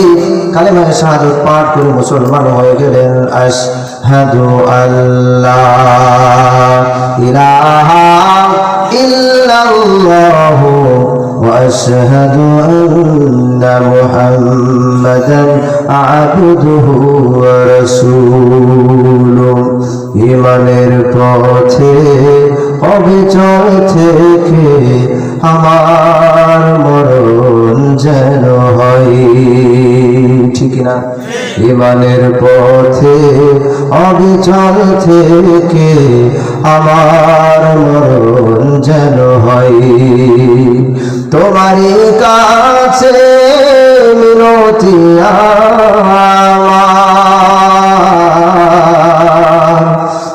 কালেমা শাহাদাত পাঠ করে মুসলমান হয়ে গেলেন। আশহাদু আল্লা ইলাহা ইল্লাল্লাহু ওয়া আশহাদু আন্না মুহাম্মাদান আবদুহু ওয়া রাসূলুহু। ঈমানের পথে অবিচল থেকে আমার মরণ যেন হয়, ঠিক না? ঈমানের পথে অবিচল থেকে আমার মরণ যেন হয়। তোমারই কাছে মিনতি আমার,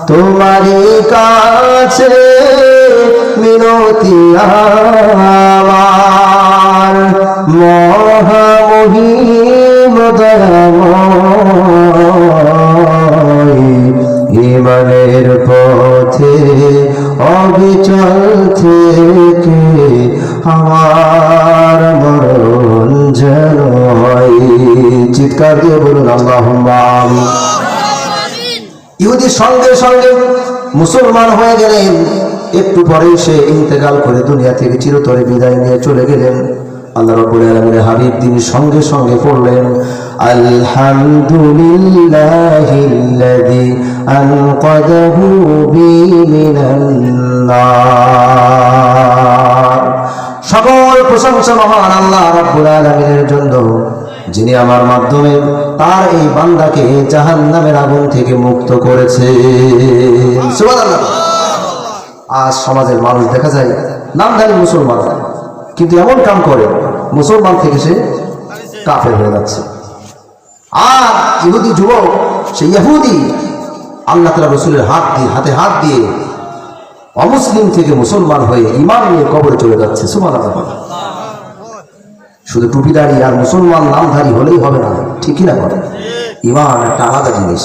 তোমারই কাছে মিনতি আমার, মহামহিম দয়াময়। ঈমানের পথে অবিচল থেকে আমার মরণ যেন হয়। চিৎকার দিয়ে বলুন আল্লাহুম্মা আমিন। ইহুদি সঙ্গে সঙ্গে মুসলমান হয়ে গেলেন। একটু পরেই সে ইন্তেকাল করে দুনিয়া থেকে চিরতরে বিদায় নিয়ে চলে গেলেন। আল্লাহ রাব্বুল আলামিনের হাবিব তিনি সঙ্গে সঙ্গে পড়লেন, আলহামদুলিল্লাহিল্লাযী আনকাযাহু বি মিনান নার। সকল প্রশংসা মহান আল্লাহ রাব্বুল আলামিনের জন্য, যিনি আমার মাধ্যমে তার এই বান্দাকে জাহান্নামের আগুন থেকে মুক্ত করেছে। সুবহানাল্লাহ। আজ সমাজের মানুষ দেখা যায় নামধারী মুসলমান, কিন্তু এমন কাম করে মুসলমান থেকে সে কাফের হয়ে যাচ্ছে। আর ইহুদি যুবক, সে ইহুদি আল্লাহ তাআলা রাসূলের হাতে হাত দিয়ে অমুসলিম থেকে মুসলমান হয়ে ঈমান নিয়ে কবরে চলে যাচ্ছে। সুবহানাল্লাহ। শুধু টুপিদারি আর মুসলমান নামধারী হলেই হবে না, ঠিকই না বলে? ঈমান একটা আলাদা জিনিস।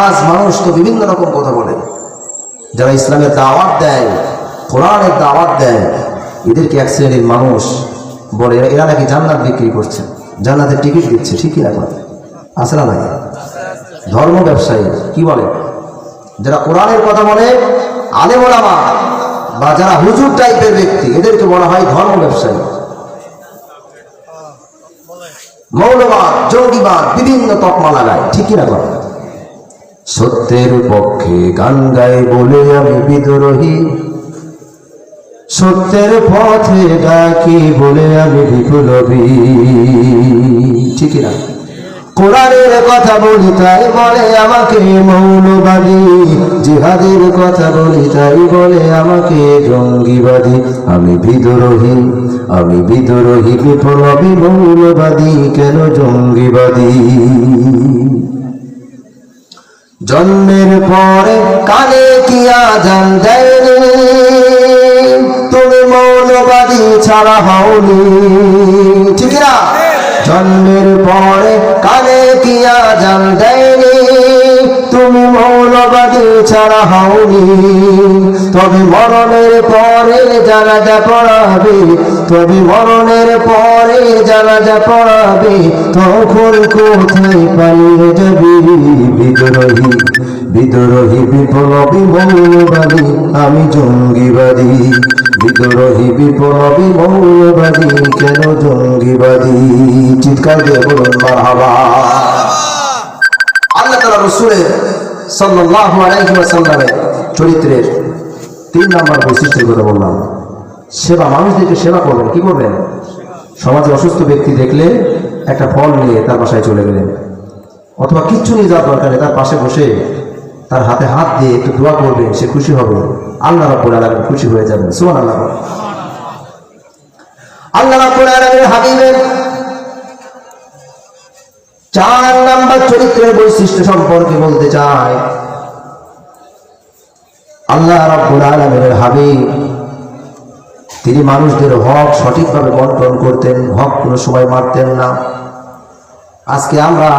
আজ মানুষ তো বিভিন্ন রকম কথা বলে, যারা ইসলামের দাওয়াত দেয়, কোরআনের দাওয়াত দেয়, এদেরকে এক শ্রেণীর মানুষ বলে এরা নাকি জান্নাত বিক্রি করছে, জান্নাতের টিকিট দিচ্ছে, ঠিকই না বলে? আছে না নাকি? ধর্ম ব্যবসায়ী কি বলে, যারা কোরআনের কথা বলে, আলেম ওলামা বা যারা হুজুর টাইপের ব্যক্তি, এদেরকে বলা হয় ধর্ম ব্যবসায়ী। মৌলবাদ, জঙ্গিবাদ, বিভিন্ন তকমা লাগায়, ঠিকই না বলে? সত্যের পক্ষে গান গাই বলে আমি বিদ্রোহী, সত্যের পথে ডাকি বলে আমি বিপ্লবী, ঠিকই না? কোরআনের কথা বলি তাই বলে আমাকে মৌলবাদী, জিহাদের কথা বলি তাই বলে আমাকে জঙ্গিবাদী। আমি বিদ্রোহী, আমি বিদ্রোহী, বিপ্লবী, মৌলবাদী, কেন জঙ্গিবাদী? জন্মের পরে কানে কি আজান দেয়নি, তুমি মৌলবাদী ছাড়া হওনি, ঠিক না? জন্মের পরে কানে কি আজান দেয়নি, তুমি মৌলবাদী ছাড়া হওনি। তবে মরণের পরে জানাজা পড়াবে, তবে মরণের পরে জানাজা পড়াবে, তখন কোথায় পালিয়ে যাবি? বিদ্রোহী, বিদ্রোহী, বিপ্লবী, মৌলবাদী, আমি জঙ্গিবাদী। বিদ্রোহী, বিপ্লবী, মৌলবাদী, কেন জঙ্গিবাদী? চিৎকার দিয়ে বলুন মারহাবা। আল্লাহ তাআলা রাসূলের সাল্লাল্লাহু আলাইহি ওয়াসাল্লামের চরিত্রের 3 নম্বর বৈশিষ্ট্যের কথা বললাম, সেবা। মানুষদেরকে সেবা করবেন। কি করবেন? সমাজে অসুস্থ ব্যক্তি দেখলে একটা ফল নিয়ে তার বাসায় চলে গেলেন, অথবা কিচ্ছু নিয়ে যাওয়ার দরকার নেই, তার পাশে বসে তার হাতে হাত দিয়ে একটু দোয়া করবেন, সে খুশি হবে, আল্লাহ রাব্বুল আলামিন খুশি হয়ে যাবেন। সুবহানাল্লাহ। আল্লাহ রাব্বুল আলামিনের হাবিবের 4 নম্বর চরিত্রের বৈশিষ্ট্য সম্পর্কে বলতে চাই। আল্লাহ রাব্বুল আলামিনের হাবিব তিনি মানুষদের হক সঠিকভাবে বন্টন করতেন, হক কোনো সময় মারতেন না। আজকে আমরা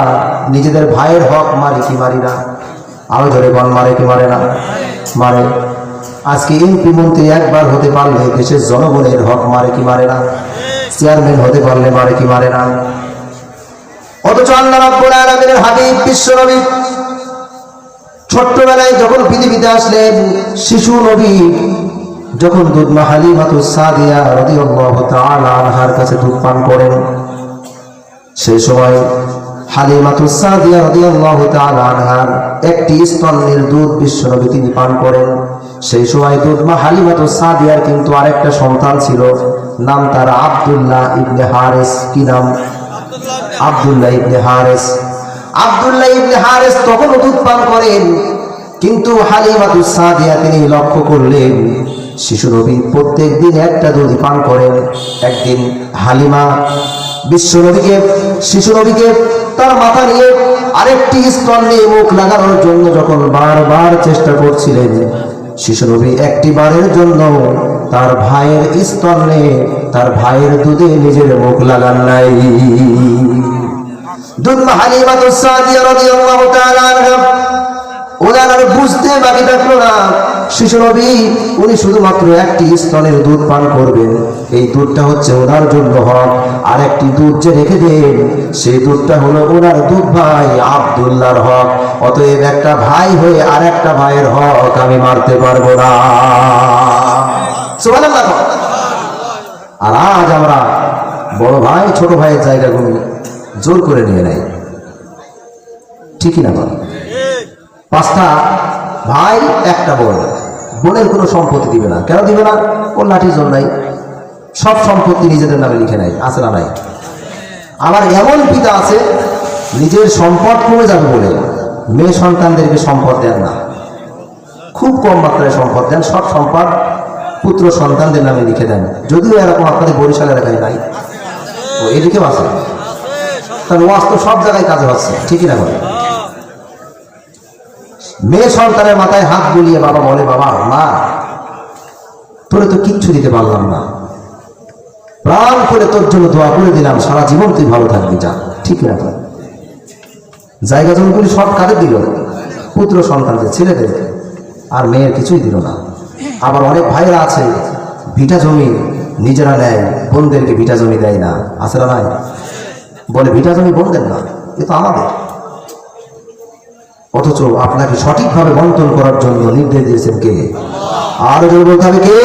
নিজেদের ভাইয়ের হক মারি কি মারি না? আরো জোরে বল, মারে কি মারে না? মারে। আজকে এমপি মন্ত্রী একবার হতে পারলে দেশের জনগণের হক মারে কি মারে না? চেয়ারম্যান হতে পারলে মারে কি মারে না? অথচ আল্লাহ রাব্বুল আলামিনের হাবিব বিশ্বনবী ছোট্টবেলায় যখন পৃথিবীতে আসলেন, শিশু নবী যখন দুধমা হালিমাতুস সাদিয়া রাদিয়াল্লাহু তাআলা আনহার কাছে দুধ পান করেন, সেই সময় হালিমাতুস সাদিয়া রাদিয়াল্লাহু তাআলা আনহার একটি স্তন্যের দুধ বিশ্বনবী তিনি পান করেন। সেই সময় দুধমা হালিমাতুস সাদিয়ার কিন্তু আরেকটা সন্তান ছিল, নাম তার আব্দুল্লাহ ইবনে হারিস। কি নাম? আব্দুল্লাহ ইবনে হারিস। আব্দুল্লাহ ইবনে হারিস তখন দুধ পান করেন, কিন্তু হালিমাতুস সাদিয়া তিনি লক্ষ্য করলেন শিশু নবী প্রত্যেক দিন একটা দুধ পান করেন। একদিন হালিমা বিশ্বনবীকে, শিশু নবীকে তার মাথা নিয়ে আরেকটি স্তন নিয়ে মুখ লাগানোর জন্য যখন বারবার চেষ্টা করছিলেন, শিশু নবী একটি বারের জন্য তার ভাইয়ের স্তনে, তার ভাইয়ের দুধে নিজের মুখ লাগান নাই। দুধমা হালিমাতুস সাদিয়া রাদিয়াল্লাহু তাআলা আনহা ওনার বুঝতে বাকি থাকলো না, শিশু নবী উনি শুধুমাত্র একটি স্তনের দুধ পান করবেন, এই দুধটা হচ্ছে ওনার জন্য হক। আর একটি দুধ যে রেখে দেন, সেই দুধটা হলো ওনার দুধ ভাই আব্দুল্লাহর হক। অতএব একটা ভাই হয়ে আর একটা ভাইয়ের হক আমি মারতে পারবো না। সুবহানাল্লাহ। আর আজ আমরা বড় ভাই ছোট ভাইয়ের জায়গাগুলো জোর করে নিয়ে নেয়, ঠিকই না? 5টা ভাই একটা বোন, বোনের কোনো সম্পত্তি দিবে না। কেন দিবে না? ওর লাঠির জোর নাই, সব সম্পত্তি নিজেদের নামে লিখে নেয়। আছে না নাই? আবার এমন পিতা আছে নিজের সম্পদ কমে যাবে বলে মেয়ে সন্তানদেরকে সম্পদ দেন না, খুব কম মাত্রায় সম্পদ দেন, সব সম্পদ পুত্র সন্তানদের নামে লিখে দেন। যদিও এরকম আপনাদের বরিশালের এলাকায় নাই, ও এদিকেও আছে, তার ওয়াজ তো সব জায়গায় কাজে হচ্ছে, ঠিকই না? বলে মেয়ে সন্তানের মাথায় হাত বুলিয়ে বাবা বলে, বাবা মা তোরে তো কিচ্ছু দিতে পারলাম না, প্রাণ করে তোর জন্য দোয়া করে দিলাম, সারা জীবন তুই ভালো থাকবি, যা। ঠিক না? জায়গা জমিগুলি সব কাদের দিল? পুত্র সন্তানদের, ছেলেদের, আর মেয়ের কিছুই দিল না। আবার অনেক ভাইরা আছে ভিটা জমি নিজেরা নেয়, বোনদেরকে ভিটা জমি দেয় না, আছে না নাই? বলে ভিটা জমি বোনদের না, এ তো আমাদের। অথচ আপনাকে সঠিকভাবে বন্টন করার জন্য নির্দেশ দিয়েছেন কে? আরো জোরে বলতে হবে কে?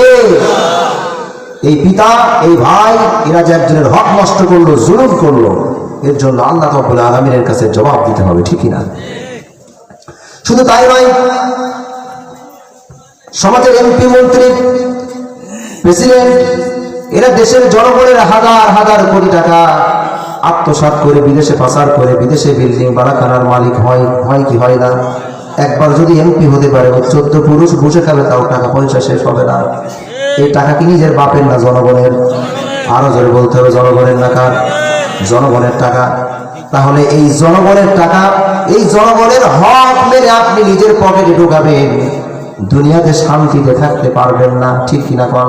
এই পিতা, এই ভাই, এরা যে একজনের হক নষ্ট করলো, জুলুম করলো, এর জন্য আল্লাহ রাব্বুল আলামিনের কাছে জবাব দিতে হবে। ঠিক না? শুধু তাই নয়, সমাজের এমপি, মন্ত্রী, প্রেসিডেন্ট, এরা দেশের জনগণের হাজার হাজার কোটি টাকা আত্মসাৎ করে বিদেশে পাচার করে বিদেশে বিল্ডিং বাড়াখানার মালিক হয় কি হয় না? একবার যদি এমপি হতে পারে, ও 14 পুরুষ বসে খাবে, তাও টাকা পয়সা শেষ হবে না। এই টাকা কি নিজের বাপের না জনগণের? আরো জোরে বলতে হবে জনগণের না কার? জনগণের টাকা। তাহলে এই জনগণের টাকা, এই জনগণের হক মেরে আপনি নিজের পকেটে ঢুকাবেন, দুনিয়াতে শান্তিতে থাকতে পারবেন না। ঠিক কিনা কন?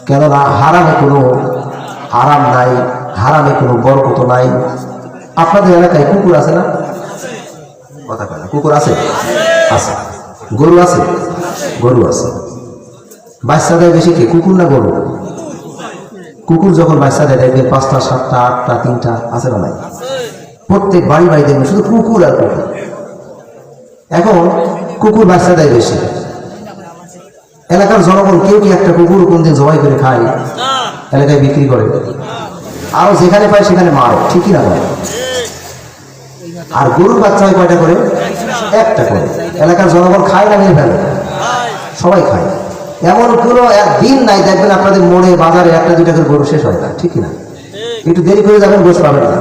কেননা হারামে কোনো আরাম নাই, হারামে কোনো বরকত নাই। আপনাদের এলাকায় কুকুর আছে না? কথা কয় না। কুকুর আছে? আছে। গরু আছে? গরু আছে। বাচ্চা দেয় বেশি কে, কুকুর না গরু? কুকুর যখন বাচ্চা দেয় দেখবেন 5টা 7টা 8টা 3টা, আছে না নাই? প্রত্যেক বাড়ি বাড়ি দেখবেন শুধু কুকুর আর কুকুর। এখন কুকুর বাচ্চা দেয় বেশি। এলাকার জনগণ কেউ কি একটা কুকুর কোনদিন জবাই করে খায়? এলাকায় বিক্রি করে, আরো যেখানে পায় সেখানে মারে। ঠিকই না ভাই? আর গরুর বাচ্চা হয় কয়টা করে? একটা করে। এলাকার জনগণ খায় না মেরে ফেলে? সবাই খায়। এমন কোনো একদিন নাই দেখবেন আপনাদের মোড়ে বাজারে 1-2টা করে গরু শেষ হয় না। ঠিক না? একটু দেরি করে যাবেন, গোশ পাবেন না।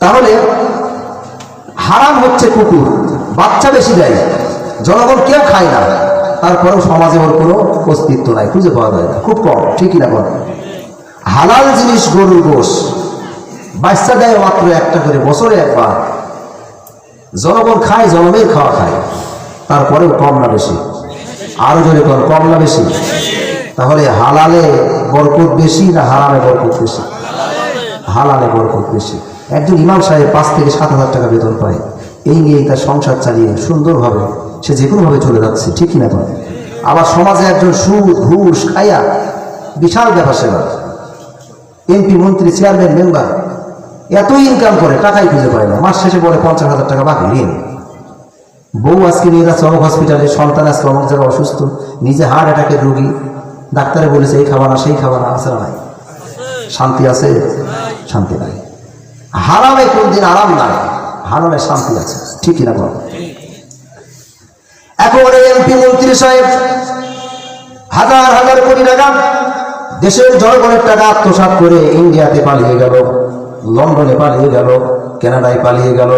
তাহলে হারাম হচ্ছে কুকুর, বাচ্চা বেশি দেয়, জনগণ কেউ খায় না, তারপরেও সমাজে ওর কোনো অস্তিত্ব নাই, খুঁজে পাওয়া যায় না, খুব কম। ঠিকই না বল? হালাল জিনিস গরুর গোশ, বাচ্চা দেয় মাত্র একটা করে, বছরে একবার। জনগণ খায়, জনমের খাওয়া খায়, তারপরেও কম না বেশি? আরো জোরে কর, কম না বেশি? তাহলে হালালে বরকত বেশি না হারামে বরকত বেশি? হালালে বরকত বেশি। একজন ইমাম সাহেব 5 থেকে 7,000 টাকা বেতন পায়, এই নিয়েই তার সংসার চালিয়ে সুন্দরভাবে সে যে কোনোভাবে চলে যাচ্ছে। ঠিকই না? আবার সমাজে একজন সুদ ঘুষ খাইয়া বিশাল ব্যাপার সেবা, এমপি, মন্ত্রী, চেয়ারম্যান, মেম্বার, এত ইনকাম করে, টাকাই খুঁজে পায় না। মাস শেষে বলে 50,000 টাকা বাকি ঋণ। বউ আজকে নিয়ে যাচ্ছে অমুক হসপিটালে, সন্তান আজকে অমুক জায়গায় অসুস্থ, নিজে হার্ট অ্যাটাকের রোগী, ডাক্তারে বলেছে এই খাবা না সেই খাবা না, আছে না নাই? শান্তি আছে? শান্তি নাই। হারামে কোনদিন আরাম নাই, হারামে শান্তি আছে। ঠিকই না বল? এখন এমপি, মন্ত্রী সাহেব হাজার হাজার কোটি টাকা দেশের জনগণের টাকা আত্মসাৎ করে ইন্ডিয়াতে পালিয়ে গেল, লন্ডনে পালিয়ে গেল, কানাডায় পালিয়ে গেল,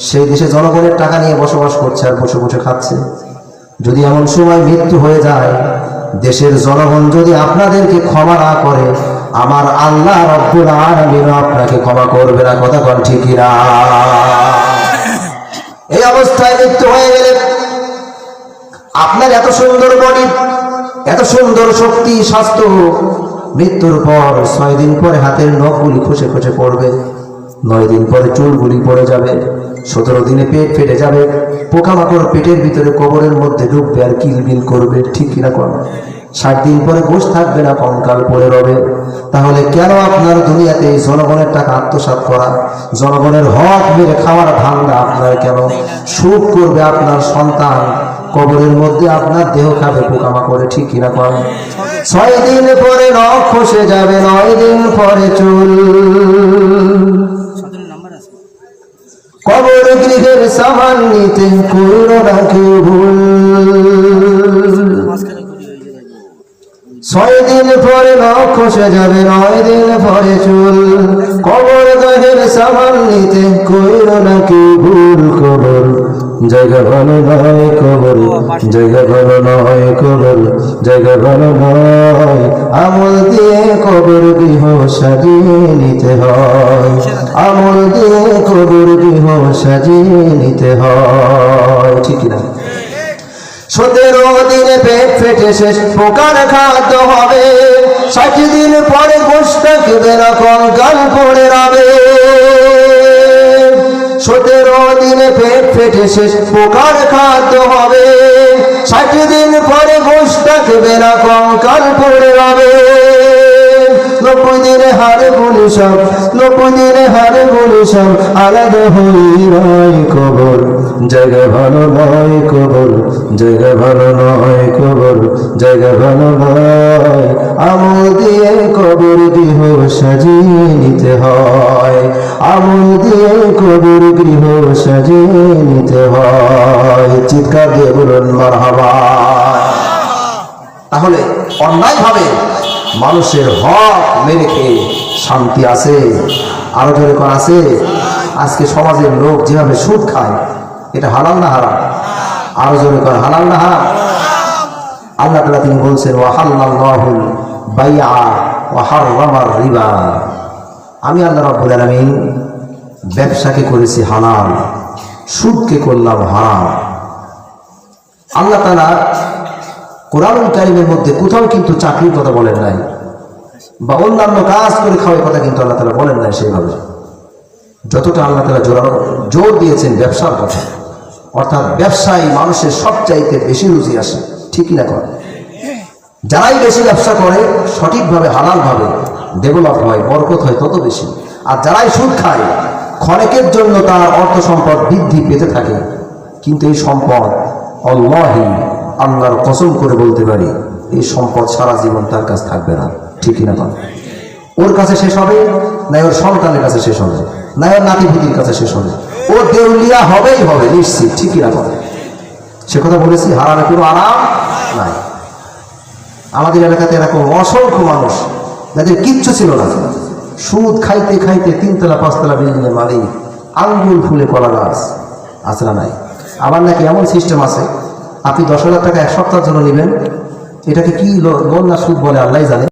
সেই দেশে জনগণের টাকা নিয়ে বসবাস করছে আর বসে বসে খাচ্ছে। যদি এমন সময় মৃত্যু হয়ে যায়, দেশের জনগণ যদি আপনাদেরকে ক্ষমা না করে, আমার আল্লাহ রব্বুল আলামিন আপনাকে ক্ষমা করবে না। কথা বল ঠিক না? এই অবস্থায় মৃত্যু হয়ে গেলে আপনার এত সুন্দর বডি, এত সুন্দর শক্তি, স্বাস্থ্য, মৃত্যুর পর 6 দিন পরে হাতের নখগুলি খসে খসে পড়বে, 9 দিন পরে চুলগুলি পড়ে যাবে, 17 দিনে পেট ফেটে যাবে, পোকামাকড় পেটের ভিতরে কবরের মধ্যে ঢুকবে আর কিলবিল করবে। ঠিক কিনা কর? 60 দিন পরে গোশ থাকবে না, কঙ্কাল পড়ে রবে। তাহলে কেন আপনার দুনিয়াতে এই জনগণের টাকা আত্মসাৎ করা, জনগণের হক মেরে খাওয়ার ধান্দা আপনার কেন? সুখ করবে আপনার সন্তান, কবরের মধ্যে আপনার দেহ খাবে পোকামাকড়ে। ঠিক কিনা কর? 6 দিন পরে নখ খসে যাবে, 9 দিন পরে চুল। কবর গৃহের সামান নিতে করো না কেউ ভুল। 6 দিন পরে নখ খসে যাবে, 9 দিন পরে চুল। কবর গৃহের সামান নিতে করো না কেউ ভুল। কবর জায়গা ভালো নয় কবর, জায়গা ভালো নয় কবর, জায়গা ভালো নয়। আমল দিয়ে কবর গৃহ সাজিয়ে নিতে হয়, আমল দিয়ে কবর গৃহ সাজিয়ে নিতে হয়, ঠিক না? 17 দিনে পেট ফেটে শেষ পোকার খাদ্য হবে, 60 দিন পরে গোশ থাকবে না, কঙ্কাল পড়ে রবে। 17 দিনে পেট ফেটে শেষ পোকার খাদ্য হবে, 60 দিন পরে গোশ থাকবে না, কঙ্কাল পড়ে রবে। 90 দিনে হারে বলি সব, 90 দিনে হারে বলি সব, আলাদা হই রয় কবর, জায়গা ভালো নয় কবর, জায়গা ভালো নয় কবর, জায়গা ভালো নয়। আমল দিয়ে কবর গৃহ সাজিয়ে নিতে হয়, আমল দিয়ে কবর গৃহ সাজিয়ে নিতে হয়। চিৎকার দিয়ে বলুন মারহাবা। তাহলে অন্যায় ভাবে মানুষের হক মেরে খেয়ে শান্তি আছে? আরো জোরে কোন আছে? আজকে সমাজের লোক যেভাবে সুদ খায়, এটা হালাল না হারাম? আরো জোরে কোন হালাল না হারাম? আল্লাহ তাআলা তিনি বলছেন ওয়াহাল্লাল্লাহুল বাইআ ওয়া হাররামার রিবা, আমি আল্লাহ রাব্বুল আলামিন ব্যবসাকে করেছি হালাল, সুদকে করলাম হারাম। আল্লাহ তাআলা কোরআনুল কারীমের মধ্যে কোথাও কিন্তু চাকরির কথা বলেন নাই, বা অন্যান্য কাজ করে খাওয়ার কথা কিন্তু আল্লাহ তাআলা বলেন নাই সেইভাবে। যতটা আল্লাহ তাআলা জোর দিয়েছেন ব্যবসার কথা, অর্থাৎ ব্যবসায় মানুষের সবচাইতে বেশি রুজি আসে, ঠিক না? কর যারাই বেশি ব্যবসা করে সঠিকভাবে হালালভাবে ডেভেলপ হয়, বরকত হয় তত বেশি। আর যারাই সুদ খায় ক্ষণিকের জন্য তার অর্থ সম্পদ বৃদ্ধি পেতে থাকে, কিন্তু এই সম্পদ আল্লাহি, আল্লাহর কসম করে বলতে পারি, এই সম্পদ সারা জীবন তার কাছে থাকবে না, ঠিক না? কর ওর কাছে শেষ হবে না, ওর সন্তানের কাছে শেষ হবে না, ওর নাতিপুতির কাছে শেষ হবে, ও দেউলিয়া হবেই হবে নিশ্চিত, ঠিক না? কর সে কথা বলেছি, হারামে কোনো আরাম নাই। আমাদের এলাকাতে এরকম অসংখ্য মানুষ যাদের কিচ্ছু ছিল না, সুদ খাইতে খাইতে 3 তলা 5 তলা বিল্ডিং এর মালিক, আঙ্গুল ফুলে কলা গাছ আছে না নাই? আবার নাকি এমন সিস্টেম আছে, আপনি 10,000 টাকা 1 সপ্তাহের জন্য নেবেন, এটাকে কি লোন না সুদ বলে আল্লাহ জানে।